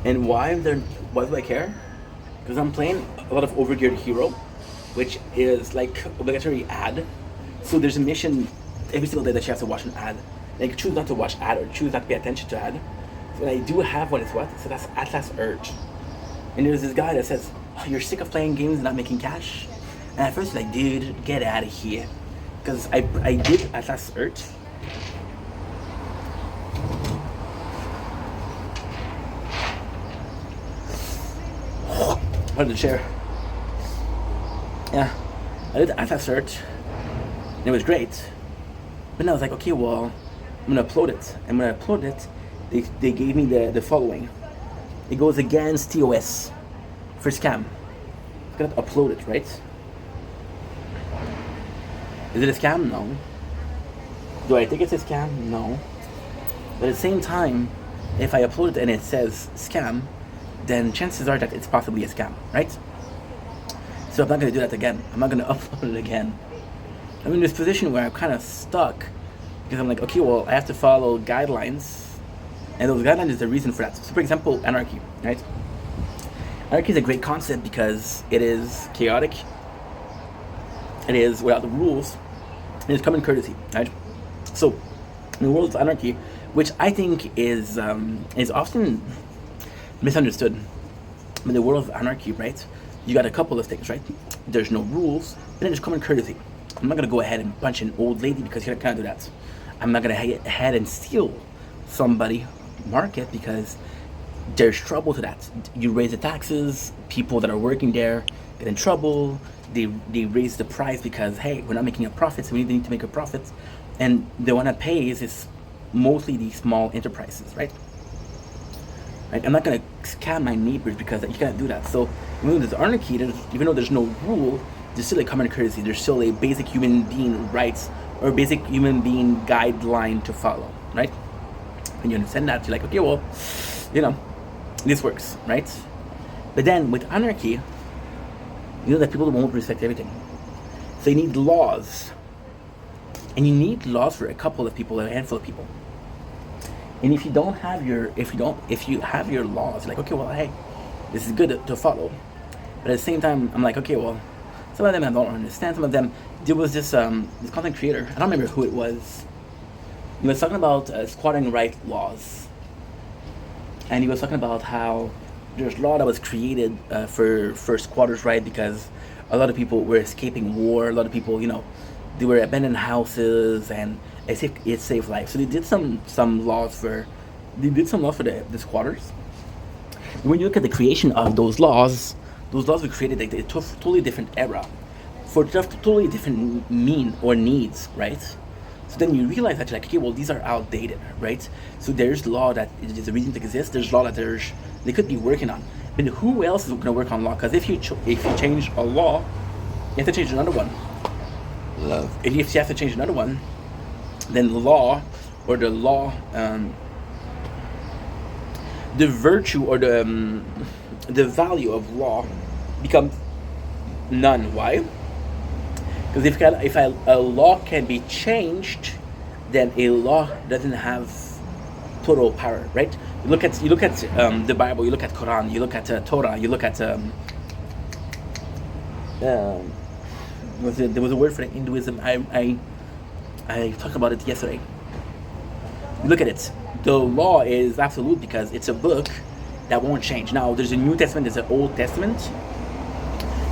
And why do I care? Because I'm playing a lot of Overgeared Hero, which is like obligatory ad. So there's a mission every single day that you have to watch an ad. Like choose not to watch ad or choose not to pay attention to ad. So when I do have one, it's what? So that's Atlas Urge. And there's this guy that says, oh, you're sick of playing games and not making cash? And at first like, dude, get out of here. Because I did Atlas Urge. What the chair? Yeah, I did the Atlas search, and it was great. But then I was like, okay, well, I'm gonna upload it. And when I upload it, they gave me the following. It goes against TOS for scam. I gotta upload it, right? Is it a scam? No. Do I think it's a scam? No. But at the same time, if I upload it and it says scam, then chances are that it's possibly a scam, right? So I'm not going to do that again. I'm not going to upload it again. I'm in this position where I'm kind of stuck because I'm like, okay, well, I have to follow guidelines And those guidelines is the reason for that. So for example, anarchy, right? Anarchy is a great concept because it is chaotic, it is without the rules, and it's common courtesy, right? So in the world of anarchy, which I think is often misunderstood, in the world of anarchy, right, you got a couple of things, right? There's no rules, and then there's common courtesy. I'm not gonna go ahead and punch an old lady because you can't do that. I'm not gonna head ahead and steal somebody market because there's trouble to that. You raise the taxes, people that are working there get in trouble. They raise the price because, hey, we're not making a profit, so we need to make a profit. And the one that pays is mostly these small enterprises, right? Right? I'm not gonna scam my neighbors because you can't do that. So even though there's anarchy, even though there's no rule, there's still a common courtesy. There's still a basic human being rights or basic human being guideline to follow, right? When you understand that, you're like, okay, well, this works, right? But then with anarchy, you know that people won't respect everything. So you need laws. And you need laws for a couple of people, a handful of people. And if you have your laws, you're like, okay, well, hey, this is good to follow. But at the same time, I'm like, okay, well, some of them I don't understand. Some of them, there was this content creator, I don't remember who it was. He was talking about squatting right laws. And he was talking about how there's a law that was created for squatters' right because a lot of people were escaping war. A lot of people, they were abandoned houses, and it saved lives. So they did some laws for the squatters. When you look at the creation of those laws were created like a totally different era for totally different needs, right? So then you realize that you're like, okay, well, these are outdated, right? So there's law that is a reason to exist. There's law that they could be working on. But who else is going to work on law? Because if you change a law, you have to change another one. If you have to change another one, then the law, the virtue or the value of law becomes none. Why? Because if a law can be changed, then a law doesn't have total power, right? You look at the Bible, you look at Quran, you look at Torah, you look at there was a word for Hinduism. I talked about it yesterday. You look at it. The law is absolute because it's a book that won't change. Now, there's a New Testament, there's an Old Testament.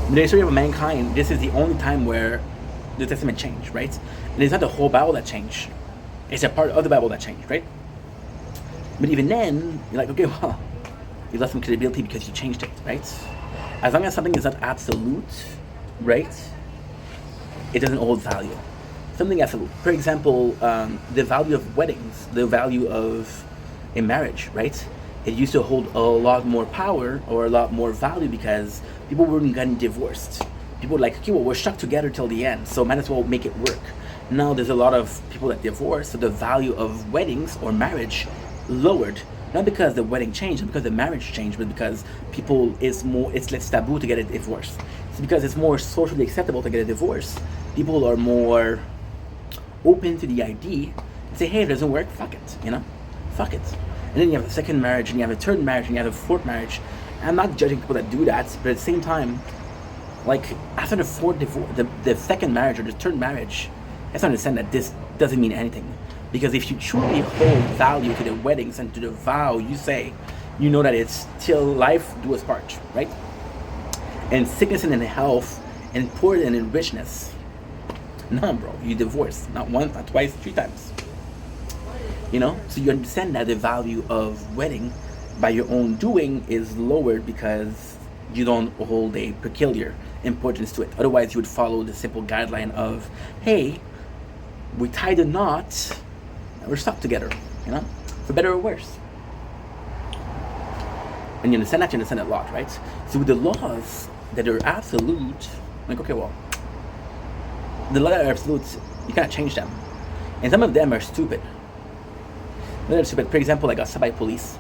In the history of mankind, this is the only time where the Testament changed, right? And it's not the whole Bible that changed. It's a part of the Bible that changed, right? But even then, you're like, okay, well, you lost some credibility because you changed it, right? As long as something is not absolute, right, it doesn't hold value. Something absolute. For example, the value of weddings, the value of a marriage, right? It used to hold a lot more power or a lot more value because people weren't getting divorced. People were like, okay, well, we're stuck together till the end, so might as well make it work. Now there's a lot of people that divorce, so the value of weddings or marriage lowered. Not because the wedding changed, not because the marriage changed, but because it's less taboo to get a divorce. It's because it's more socially acceptable to get a divorce. People are more open to the idea and say, hey, if it doesn't work, fuck it, fuck it. And then you have a second marriage, and you have a third marriage, and you have a fourth marriage. And I'm not judging people that do that, but at the same time, like, after the second marriage or the third marriage, I have to understand that this doesn't mean anything. Because if you truly hold value to the weddings and to the vow you say, you know that it's till life do us part, right? And sickness and in health, and poor and in richness. No, bro, you divorce. Not once, not twice, 3 times. So you understand that the value of wedding by your own doing is lowered because you don't hold a peculiar importance to it. Otherwise, you would follow the simple guideline of, hey, we tied a knot and we're stuck together, for better or worse. And you understand that a lot, right? So with the laws that are absolute, like, okay, well, the laws that are absolute, you can't change them. And some of them are stupid. For example, I got stopped by police.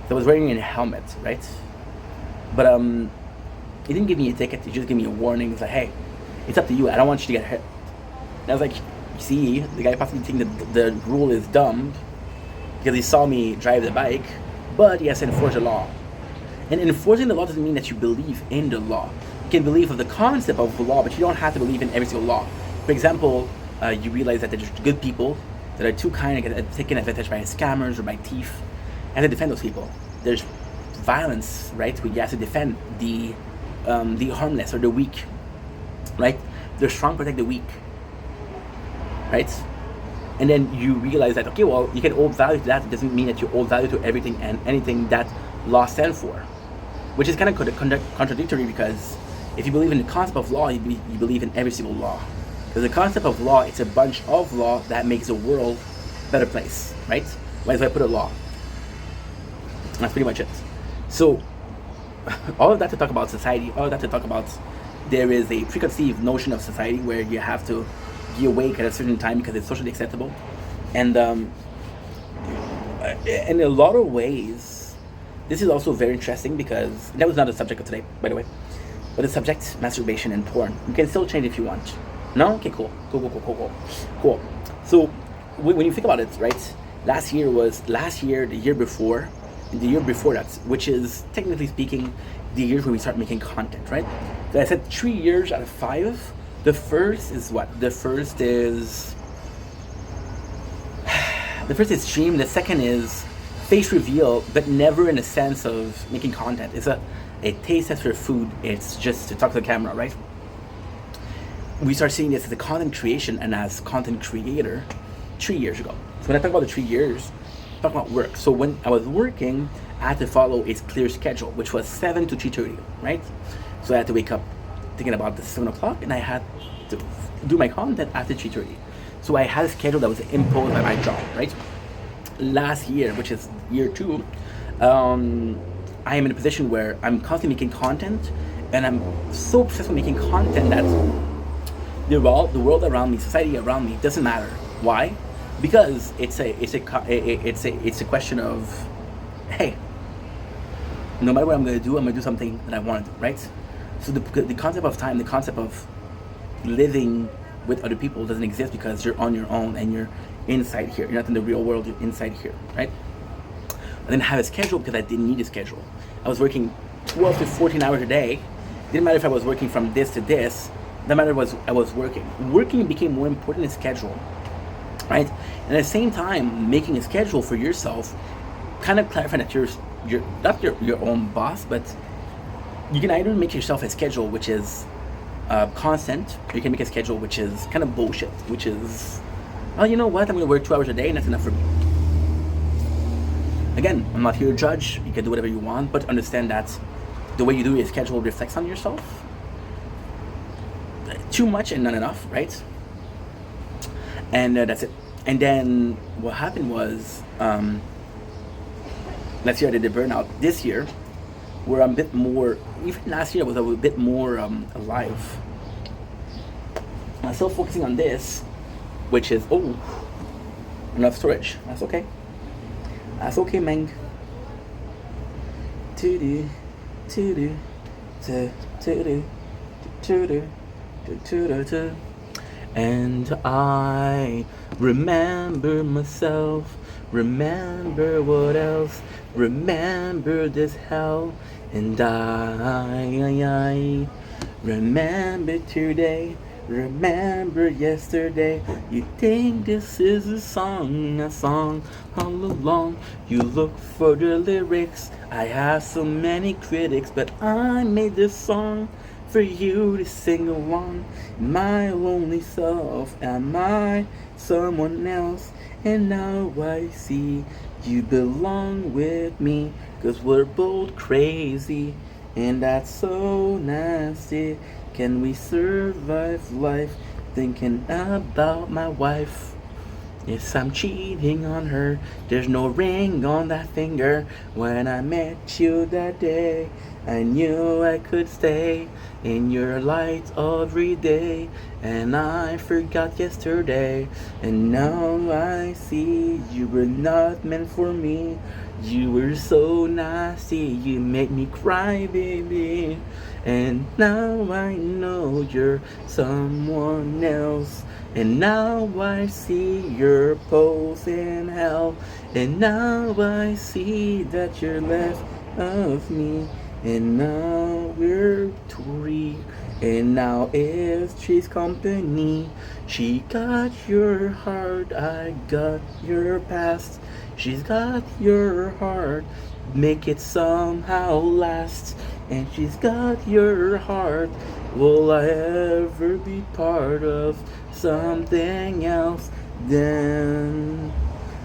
So I was wearing a helmet, right? But he didn't give me a ticket. He just gave me a warning. He's like, hey, it's up to you. I don't want you to get hurt. And I was like, see, the guy possibly thinking that the rule is dumb. because he saw me drive the bike, but he has to enforce the law. And enforcing the law doesn't mean that you believe in the law. You can believe of the concept of the law, but you don't have to believe in every single law. For example, you realize that there's good people that are too kind and get taken advantage by scammers or by thieves, and to defend those people. There's violence, right? Where you have to defend the harmless or the weak, right? The strong protect the weak, right? And then you realize that, okay, well, you can owe value to that. It doesn't mean that you owe value to everything and anything that law stands for, which is kind of contradictory, because if you believe in the concept of law, you believe in every single law. Because the concept of law, it's a bunch of law that makes the world a better place, right? Why do I put a law? That's pretty much it. So, all of that to talk about society, all of that to talk about there is a preconceived notion of society where you have to be awake at a certain time because it's socially acceptable. And in a lot of ways, this is also very interesting, because that was not the subject of today, by the way. But the subject, masturbation and porn. You can still change if you want. No? Okay, cool. Cool. So, when you think about it, right? Last year, the year before that, which is, technically speaking, the years when we start making content, right? So I said 3 years out of 5. The first is what? The first is stream. The second is face reveal, but never in a sense of making content. It's a taste test for food. It's just to talk to the camera, right? We start seeing this as a content creation and as content creator 3 years ago. So when I talk about the 3 years, I'm talking about work. So when I was working, I had to follow a clear schedule, which was 7 to 3:30, right? So I had to wake up thinking about the 7 o'clock, and I had to do my content after 3:30. So I had a schedule that was imposed by my job, right? Last year, which is year 2, I am in a position where I'm constantly making content, and I'm so obsessed with making content that the world around me, society around me, doesn't matter. Why? Because it's a question of, hey, no matter what I'm gonna do something that I want to do, right? So the concept of time, the concept of living with other people doesn't exist, because you're on your own and you're inside here. You're not in the real world, you're inside here, right? I didn't have a schedule because I didn't need a schedule. I was working 12 to 14 hours a day. Didn't matter if I was working from this to this. No matter what I was working. Working became more important than schedule, right? And at the same time, making a schedule for yourself, kind of clarifying that you're not your own boss, but you can either make yourself a schedule which is constant, or you can make a schedule which is kind of bullshit, which is, well, you know what, I'm going to work 2 hours a day and that's enough for me. Again, I'm not here to judge. You can do whatever you want, but understand that the way you do your schedule reflects on yourself. Too much and not enough, right? And that's it. And then what happened was, last year I did the burnout. This year, where I'm a bit more, even last year I was a bit more alive. I'm still focusing on this, which is, enough storage. That's okay. That's okay, Meng. To-do, to-do, to-do, to-do, to-do. And I remember myself, remember what else, remember this hell, and I remember today, remember yesterday. You think this is a song all along. You look for the lyrics, I have so many critics, but I made this song for you to sing along. My lonely self, am I someone else? And now I see you belong with me, 'cause we're both crazy, and that's so nasty. Can we survive life thinking about my wife? Yes, I'm cheating on her. There's no ring on that finger. When I met you that day, I knew I could stay in your light every day. And I forgot yesterday, and now I see you were not meant for me. You were so nasty, you made me cry, baby. And now I know you're someone else. And now I see your pose in hell. And now I see that you're left of me. And now we're three. And now it's she's company. She got your heart, I got your past. She's got your heart, make it somehow last. And she's got your heart, will I ever be part of something else? Then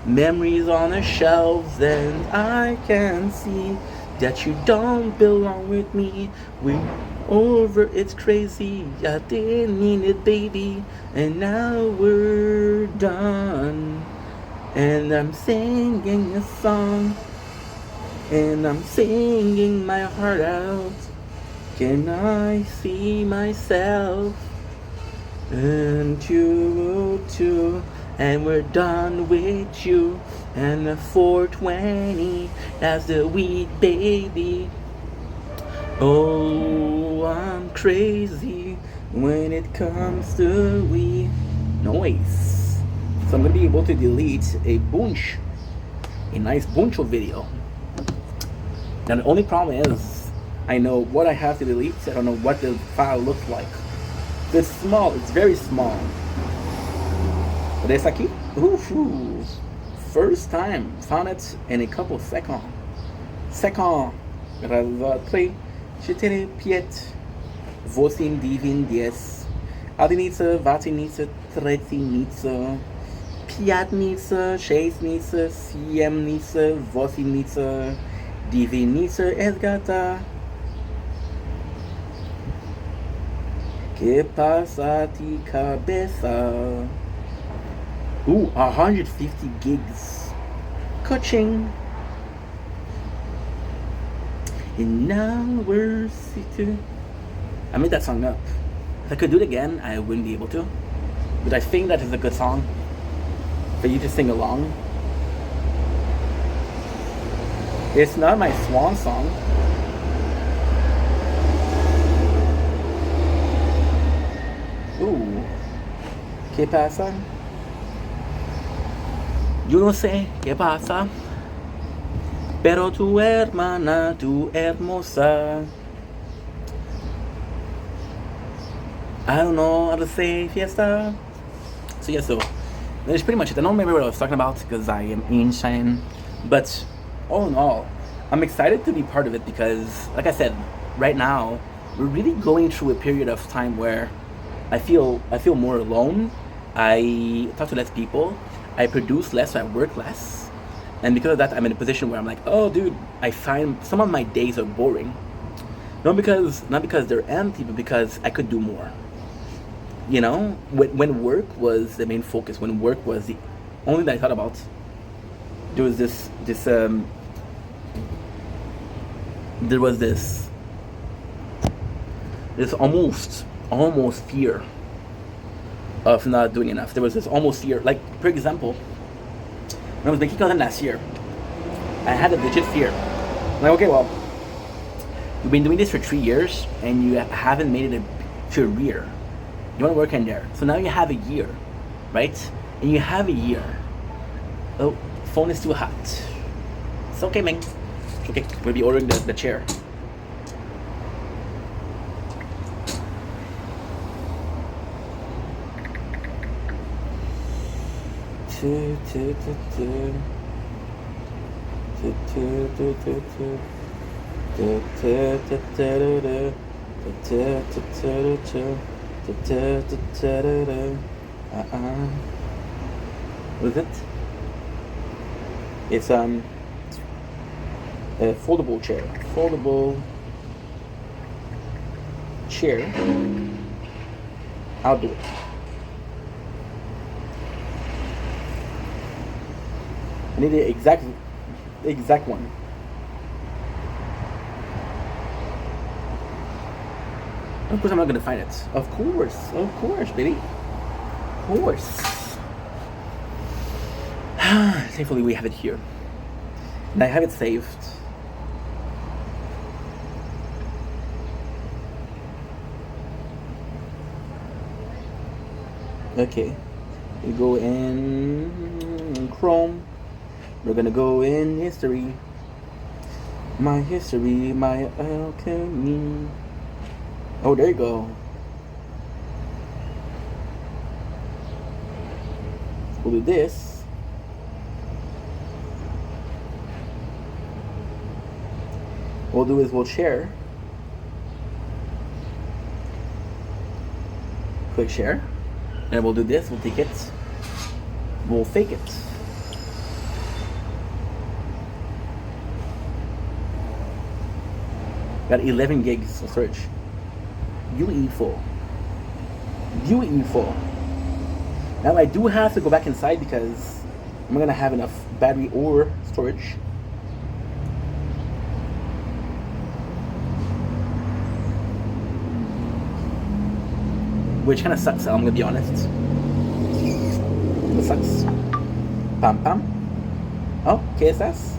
memories on the shelves, and I can see that you don't belong with me. We over, it's crazy. I didn't mean it, baby. And now we're done. And I'm singing a song. And I'm singing my heart out. Can I see myself? And you too. And we're done with you. And the 420, that's the weed, baby. Oh, I'm crazy when it comes to weed noise. So I'm gonna be able to delete a nice bunch of video. Now the only problem is, I know what I have to delete. I don't know what the file looks like. It's small. It's very small. But it's aqui. Ooh, first time found it in a couple seconds. Play. Čtyři, pět, osm, devět, deset. Jednice, dvacetnice, třicetnice, pětnice, šestnice, sedmnice, osmnice, devětnice, esgata. ¿Qué pasa a ti cabeza? Ooh, 150 gigs. Coaching. And now we're seated. I made that song up. If I could do it again, I wouldn't be able to. But I think that is a good song for you to sing along. It's not my swan song. Ooh. ¿Qué pasa? Yo no sé qué pasa. Pero tu hermana, tu hermosa. I don't know how to say fiesta. So yeah, so that's pretty much it. I don't remember what I was talking about because I am insane. But all in all, I'm excited to be part of it because, like I said, right now we're really going through a period of time where I feel more alone. I talk to less people. I produce less. So I work less. And because of that, I'm in a position where I'm like, oh, dude, I find some of my days are boring. Not because they're empty, but because I could do more. You know, when work was the main focus, when work was the only thing that I thought about, there was this almost fear of not doing enough. There was this almost fear, like, for example, when I was making content last year, I had a legit fear. I'm like, okay, well, you've been doing this for 3 years and you haven't made it a career. You want to work in there. So now you have a year, right? And you have a year. Oh, phone is too hot. It's okay, man. It's okay, we'll be ordering the chair. What is it? It's a foldable chair. Foldable chair. Outdoor. I need the exact one. Of course I'm not gonna find it. Of course, baby. Of course. Thankfully we have it here. And I have it saved. Okay, we go in Chrome. We're gonna go in history. My history, my alchemy. Oh, there you go. We'll do this. What we'll do is we'll share. Click share. And we'll do this. We'll take it. We'll fake it. Got 11 gigs of storage. Beautiful. Beautiful. Now I do have to go back inside because I'm not gonna have enough battery or storage. Which kind of sucks, I'm gonna be honest. It sucks. Pam pam. Oh, KSS.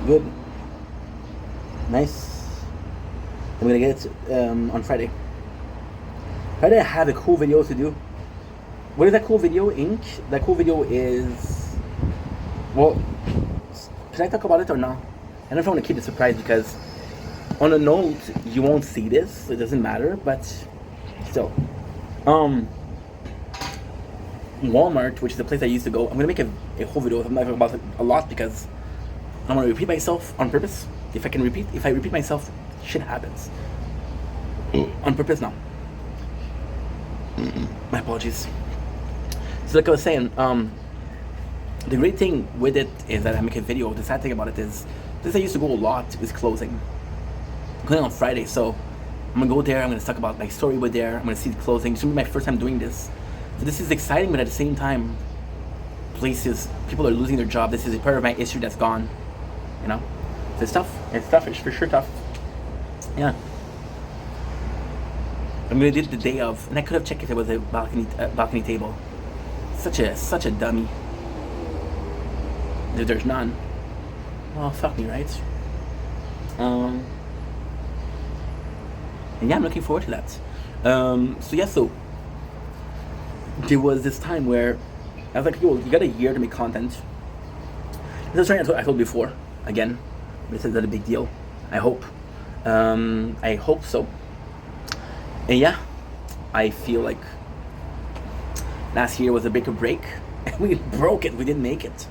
Good. Nice. I'm gonna get it on Friday. Friday I have a cool video to do. What is that cool video, Inc? That cool video is... Well, can I talk about it or not? I don't know if I want to keep it a surprise because on a note, you won't see this. It doesn't matter, but still. Walmart, which is the place I used to go, I'm gonna make a whole video about it a lot because I don't want to repeat myself on purpose. If I repeat myself, shit happens. On purpose, no. My apologies. So like I was saying, the great thing with it is that I make a video. The sad thing about it is, this I used to go a lot is closing. I'm going on Friday, so I'm gonna go there, I'm gonna talk about my story with there, I'm gonna see the closing. It's gonna be my first time doing this. So this is exciting, but at the same time, people are losing their job. This is a part of my issue that's gone. You know? So it's tough. It's tough, it's for sure tough. Yeah. I'm gonna do it the day of, and I could have checked if there was a balcony table. Such a dummy. There's none. Well, fuck me, right? And yeah, I'm looking forward to that. So there was this time where I was like, yo, you got a year to make content. This is something I told before. Again, this is not a big deal. I hope. I hope so. And yeah, I feel like last year was a big break. And we broke it. We didn't make it.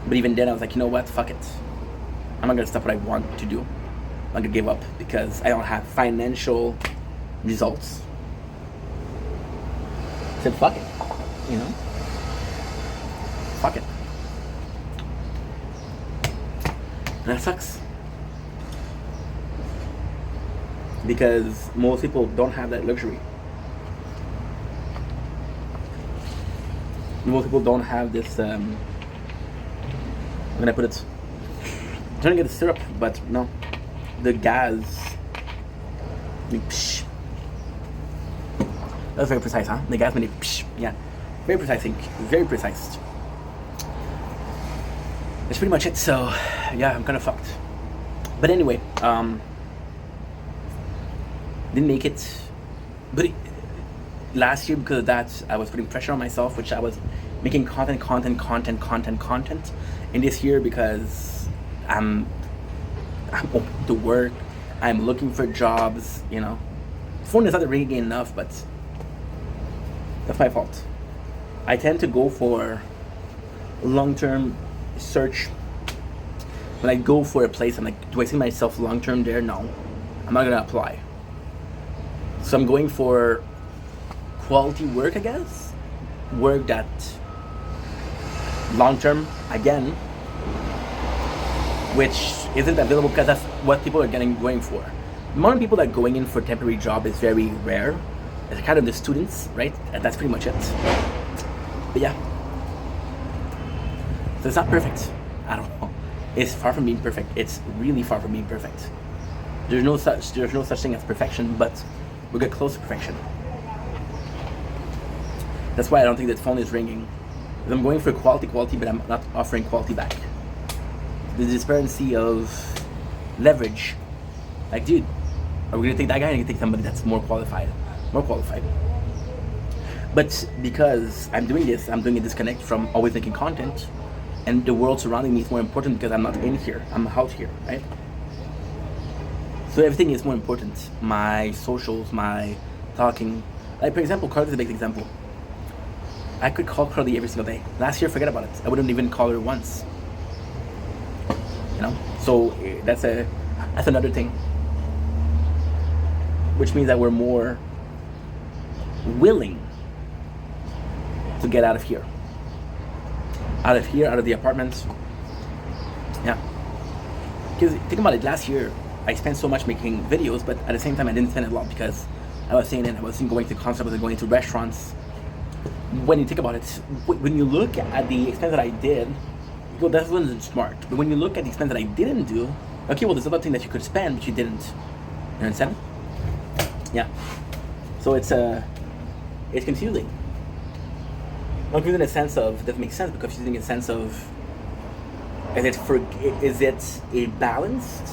But even then, I was like, you know what? Fuck it. I'm not gonna stop what I want to do. I'm not gonna give up because I don't have financial results. I said, fuck it. You know? Fuck it. And that sucks. Because most people don't have that luxury. Most people don't have this, I'm gonna put it, I'm trying to get the syrup, but no. The gas. Psh. That was very precise, huh? The gas made psh. Yeah. Very precise, Ink. Very precise. That's pretty much it, so yeah, I'm kinda fucked. But anyway, didn't make it. But last year, because of that, I was putting pressure on myself, which I was making content. And this year, because I'm open to work, I'm looking for jobs, you know. Phone is not ringing enough, but that's my fault. I tend to go for long-term search. When I go for a place, I'm like, do I see myself long-term there? No, I'm not gonna apply. So I'm going for quality work, I guess. Work that long-term, again, which isn't available because that's what people are going for. The amount of people that are going in for temporary job is very rare. It's kind of the students, right? And that's pretty much it. But yeah. So it's not perfect at all. is far from being perfect. It's really far from being perfect. There's no such thing as perfection, but we get close to perfection. That's why I don't think that phone is ringing. I'm going for quality, but I'm not offering quality back. The disparity of leverage. Like, dude, are we gonna take that guy? Or are we gonna take somebody that's more qualified? But because I'm doing this, I'm doing a disconnect from always making content, and the world surrounding me is more important because I'm not in here. I'm out here, right? So everything is more important. My socials, my talking. Like, for example, Carly is a big example. I could call Carly every single day. Last year, forget about it. I wouldn't even call her once. You know? So that's another thing. Which means that we're more willing to get out of here. Out of the apartment. Yeah. Because think about it, last year, I spent so much making videos, but at the same time, I didn't spend a lot because I was staying in. I wasn't going to concerts, I wasn't going to restaurants. When you think about it, when you look at the expense that I did, you go, that wasn't smart. But when you look at the expense that I didn't do, okay, well, there's other thing that you could spend, but you didn't. You understand? Yeah. So it's confusing. Not confusing in a sense of, doesn't make sense, but confusing in a sense of, is it a balanced?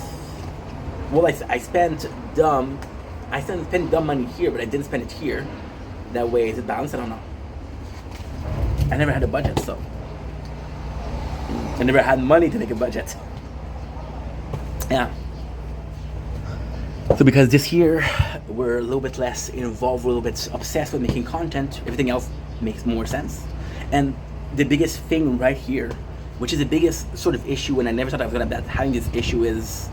Well, I spent dumb money here, but I didn't spend it here. That way, is it balanced? I don't know. I never had a budget, so I never had money to make a budget. Yeah. So because this year we're a little bit less involved, we're a little bit obsessed with making content, everything else makes more sense. And the biggest thing right here, which is the biggest sort of issue, and I never thought I was gonna have having this issue, is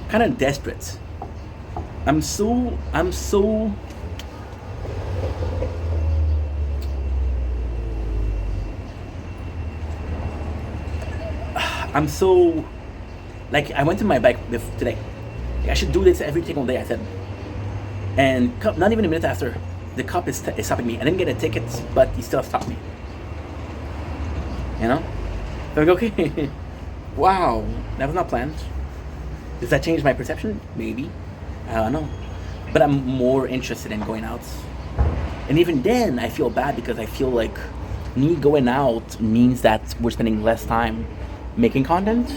kind of desperate. I'm so like, I went to my bike today. I should do this every single day, I said. And not even a minute after, the cop is stopping me. I didn't get a ticket, but he still stopped me. You know? So I'm like, okay, wow, that was not planned. Does that change my perception? Maybe. I don't know. But I'm more interested in going out. And even then, I feel bad because I feel like me going out means that we're spending less time making content.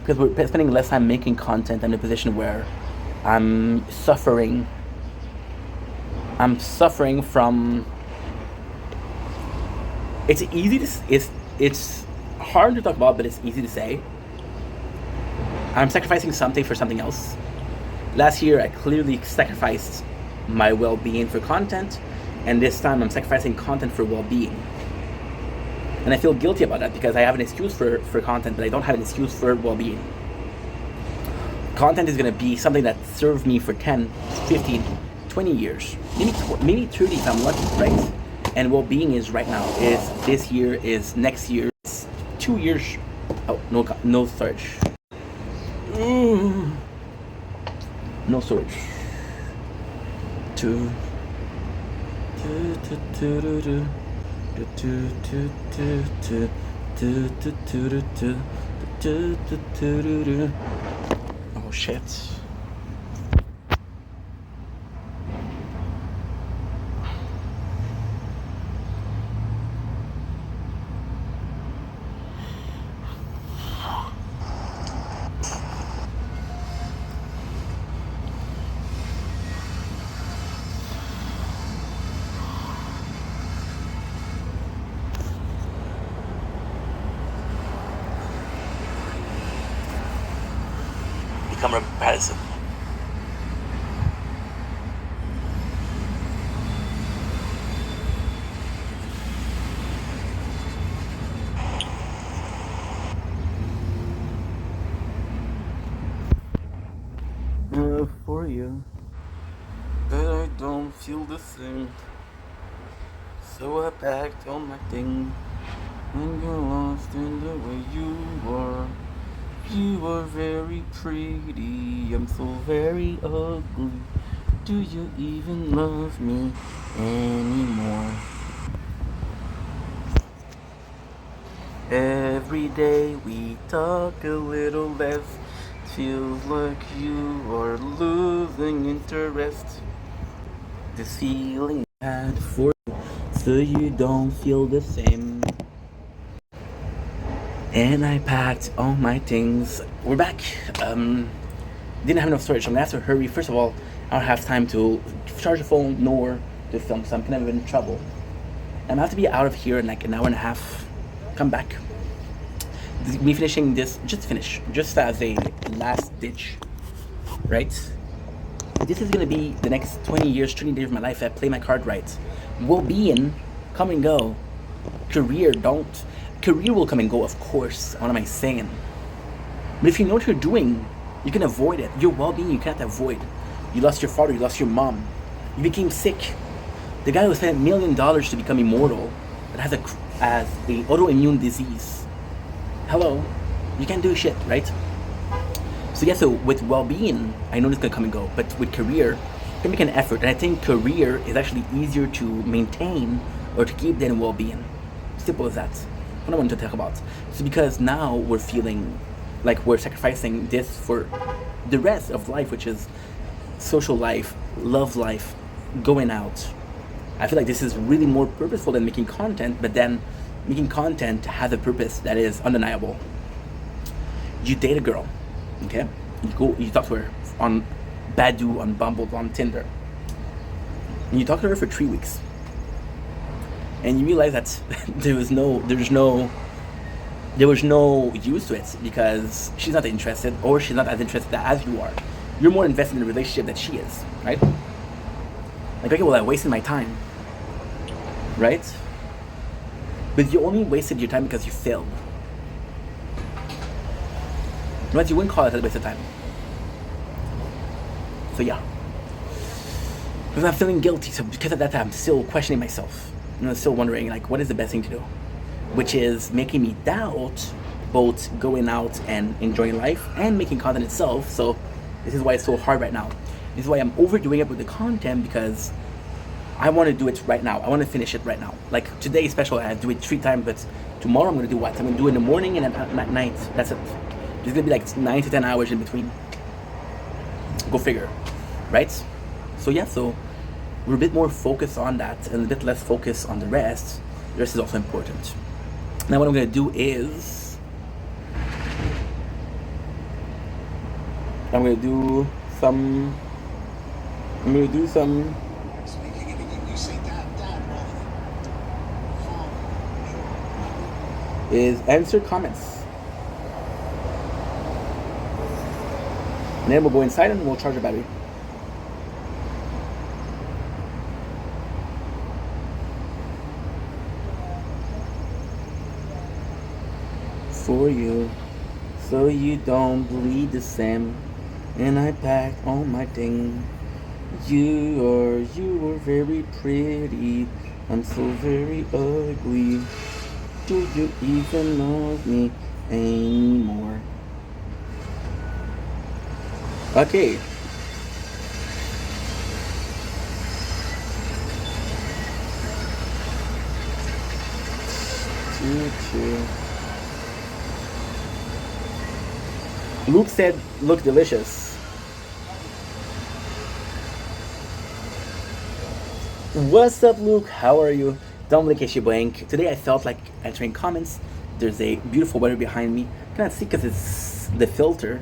Because we're spending less time making content, I'm in a position where I'm suffering from. It's easy to. It's hard to talk about, but it's easy to say. I'm sacrificing something for something else. Last year, I clearly sacrificed my well-being for content, and this time I'm sacrificing content for well-being. And I feel guilty about that because I have an excuse for content, but I don't have an excuse for well-being. Content is going to be something that serves me for 10, 15, 20 years. Maybe 30 if I'm lucky, right? And well-being is right now, is this year, is next year, it's 2 years. Oh, no storage. No storage. Oh shit. Become repetitive. For you, but I don't feel the same. So I packed all my things and got lost in the way you were. You are very pretty, I'm so very ugly. Do you even love me anymore? Every day we talk a little less. Feels like you are losing interest. This feeling bad for you, so you don't feel the same. And I packed all my things. We're back. Didn't have enough storage, so I'm gonna have to hurry. First of all, I don't have time to charge the phone nor to film, so I'm kind of in trouble. I'm gonna have to be out of here in like an hour and a half. Come back. Me finishing this, just as a last ditch, right? This is gonna be the next 20 years, 20 days of my life. I play my card right. Well-being, come and go. Career, don't. Career will come and go, of course. What am I saying? But if you know what you're doing, you can avoid it. Your well-being, you can't avoid. You lost your father, you lost your mom. You became sick. The guy who spent $1 million to become immortal, that has a autoimmune disease. Hello, you can't do shit, right? So yeah, so with well-being, I know this can come and go, but with career, you can make an effort, and I think career is actually easier to maintain or to keep than well-being. Simple as that. What I wanted to talk about. So because now we're feeling like we're sacrificing this for the rest of life, which is social life, love life, going out. I feel like this is really more purposeful than making content, but then making content has a purpose that is undeniable. You date a girl, okay? You talk to her on Badoo, on Bumble, on Tinder. And you talk to her for 3 weeks. And you realize that there was no use to it because she's not interested, or she's not as interested as you are. You're more invested in the relationship that she is, right? Like, okay, well, I wasted my time, right? But you only wasted your time because you failed. Otherwise, you wouldn't call it a waste of time. So yeah. Because I'm feeling guilty, so because of that, I'm still questioning myself. Still wondering, like, what is the best thing to do? Which is making me doubt both going out and enjoying life and making content itself. So this is why it's so hard right now. This is why I'm overdoing it with the content, because I want to do it right now. I want to finish it right now. Like today, special, I do it 3 times, but tomorrow I'm going to do what? I'm going to do it in the morning and at night. That's it. There's going to be like 9 to 10 hours in between. Go figure, right? So yeah, so we're a bit more focused on that and a bit less focused on the rest. The rest is also important. Now what I'm going to do is I'm going to do some is answer comments. And then we'll go inside and we'll charge the battery. For you, so you don't bleed the same. And I packed all my things. You are very pretty. I'm so very ugly. Do you even love me anymore? Okay. Luke said, look delicious. What's up, Luke? How are you? Dominic Blank. Today I felt like answering comments. There's a beautiful weather behind me. Can't see because it's the filter,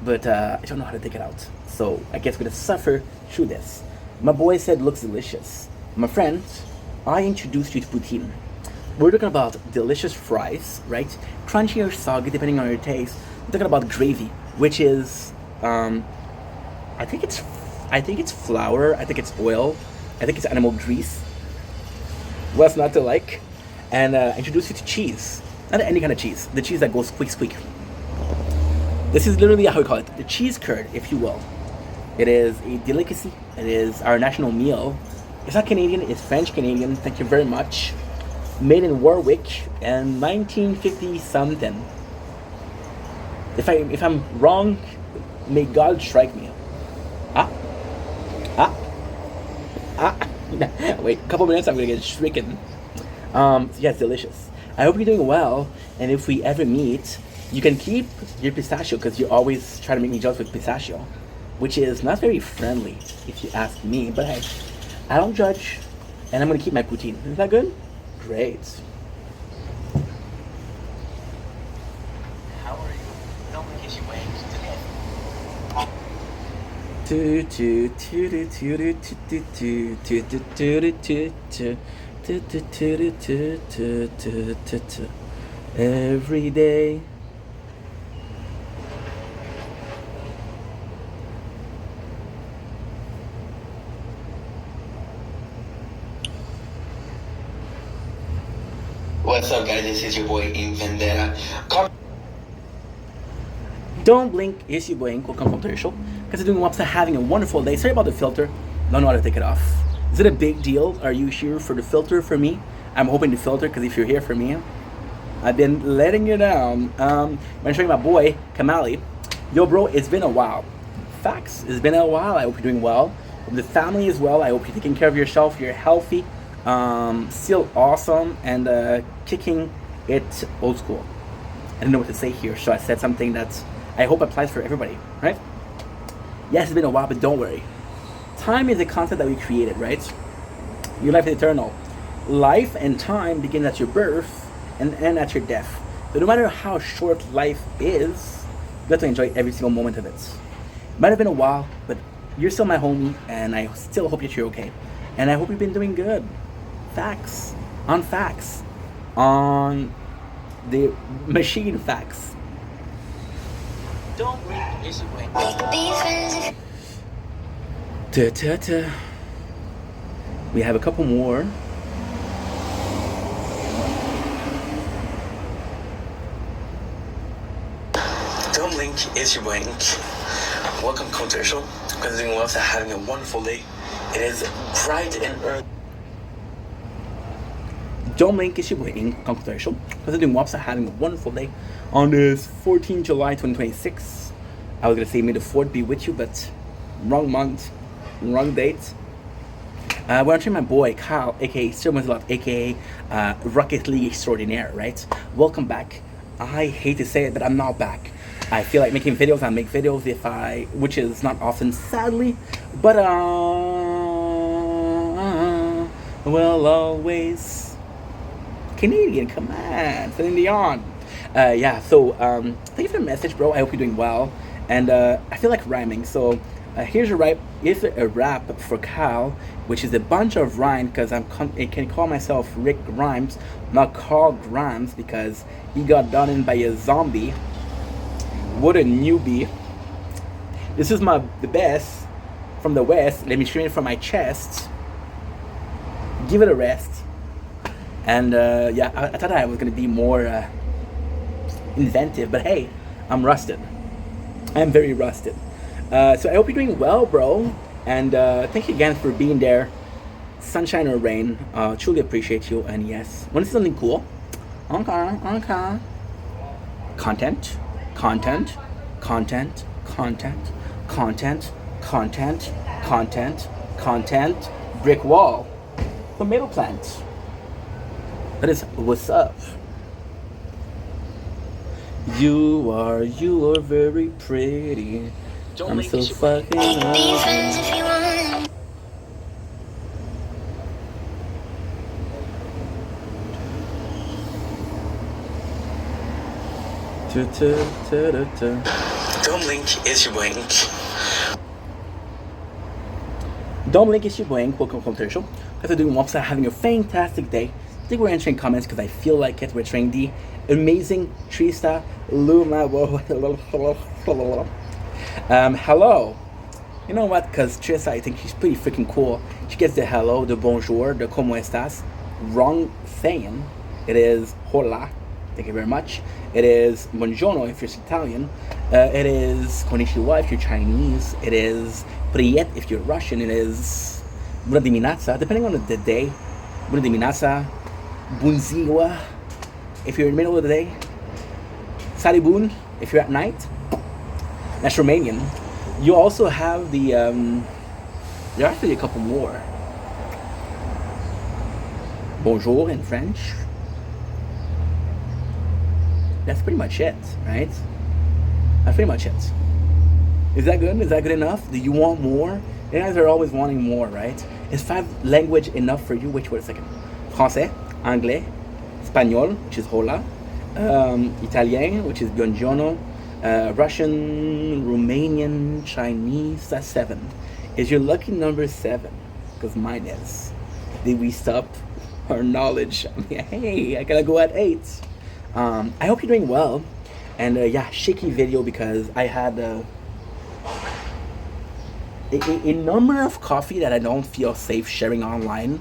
but I don't know how to take it out. So I guess we're gonna suffer through this. My boy said looks delicious. My friend, I introduced you to poutine. We're talking about delicious fries, right? Crunchy or soggy depending on your taste. We're talking about gravy, which is I think it's flour, I think it's oil, I think it's animal grease. What's not to like? And introduce you to cheese. Not any kind of cheese. The cheese that goes squeak squeak. This is literally how we call it. The cheese curd, if you will. It is a delicacy. It is our national meal. It's not Canadian, it's French Canadian. Thank you very much. Made in Warwick in 1950 something. If I'm wrong, may God strike me. Wait, a couple minutes, I'm gonna get stricken. Yeah, it's delicious. I hope you're doing well, and if we ever meet, you can keep your pistachio because you always try to make me jealous with pistachio, which is not very friendly if you ask me. But hey, I don't judge, and I'm gonna keep my poutine. Is that good? Great. How are you? Don't get you wings today. Every day. What's up, guys? This is your boy in Vendetta. Don't blink, it's your boy in commercial. Because I'm doing whoops, having a wonderful day. Sorry about the filter. Don't know how to take it off. Is it a big deal? Are you here for the filter for me? I'm hoping to filter because if you're here for me, I've been letting you down. I'm showing my boy Kamali. Yo, bro, it's been a while. Facts, it's been a while. I hope you're doing well. Hope the family is well. I hope you're taking care of yourself. You're healthy, still awesome, and kicking it old school. I don't know what to say here, so I said something that I hope applies for everybody, right? Yes, it's been a while, but don't worry. Time is a concept that we created, right? Your life is eternal. Life and time begin at your birth and end at your death. So no matter how short life is, you have to enjoy every single moment of it. It might have been a while, but you're still my homie, and I still hope that you're okay. And I hope you've been doing good. Facts. On the machine facts. Don't blink, it's your way. We have a couple more. Don't blink, it's your boy. Welcome, commercial. Because doing well, having a wonderful day. It is bright and early. Don't blink, it's your boy in commercial. Because I'm doing well, having a wonderful day on this 14 July 2026. I was gonna say may the 4th be with you, but wrong month, wrong date. We're entering my boy Kyle, aka Sir Lot, aka Rocket League Extraordinaire, right? Welcome back. I hate to say it, but I'm not back. I feel like making videos. I make videos which is not often, sadly, but well, always Canadian. Come on, Celine Dion. Yeah. So thank you for the message, bro. I hope you're doing well, and I feel like rhyming. So here's a rap for Kyle, which is a bunch of rhymes because I can call myself Rick Grimes, not Carl Grimes, because he got done in by a zombie. What a newbie. This is the best from the West. Let me scream it from my chest. Give it a rest. And yeah, I thought I was going to be more inventive, but hey, I'm rusted. I'm very rusted. So I hope you're doing well, bro. And thank you again for being there. Sunshine or rain. Truly appreciate you. And yes, want to see something cool? Okay. Content. Brick wall. Tomato plant. That is what's up. You are very pretty. I'm so fucking Don't blink, it's your boy. Don't blink, it's your boy. Welcome to the show. Guys are doing well, having a fantastic day. I think we're entering comments because I feel like it. We're entering the amazing Trista Luma. Hello. You know what? Because Trista, I think she's pretty freaking cool. She gets the hello, the bonjour, the como estas. Wrong saying. It is hola. Thank you very much. It is buongiorno if you're Italian. It is konnichiwa if you're Chinese. It is priet if you're Russian. It is bună dimineața, depending on the day. Bună dimineața, bunziwa if you're in the middle of the day. Salibun if you're at night. That's Romanian. You also have the there are actually a couple more. Bonjour in French. that's pretty much it, right? That's pretty much it. Is that good? Is that good enough? Do you want more? You guys are always wanting more, right? Is 5 language enough for you? Which word a second? Français, Anglais, Espagnol, which is hola, Italien, which is buongiorno, Russian, Romanian, Chinese. That's 7. Is your lucky number 7? Because mine is. Did we stop our knowledge? I mean, hey, I gotta go at 8. I hope you're doing well. And yeah, shaky video because I had a number of coffee that I don't feel safe sharing online,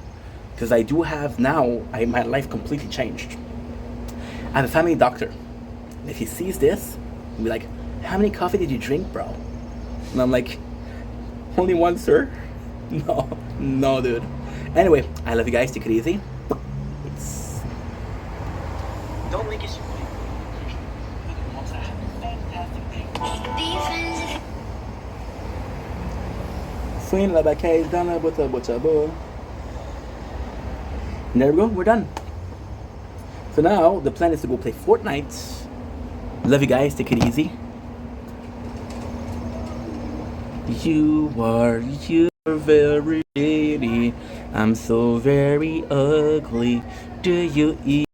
because I do have now, my life completely changed. I have a family doctor. If he sees this, he'll be like, how many coffee did you drink, bro? And I'm like, only one, sir. No, dude. Anyway, I love you guys. Take it easy. Peace. Don't link it. Swing la bacaise dans la boîte à boîte. And there we go, we're done. So now the plan is to go play Fortnite. Love you guys, take it easy. You're very pretty. I'm so very ugly. Do you eat?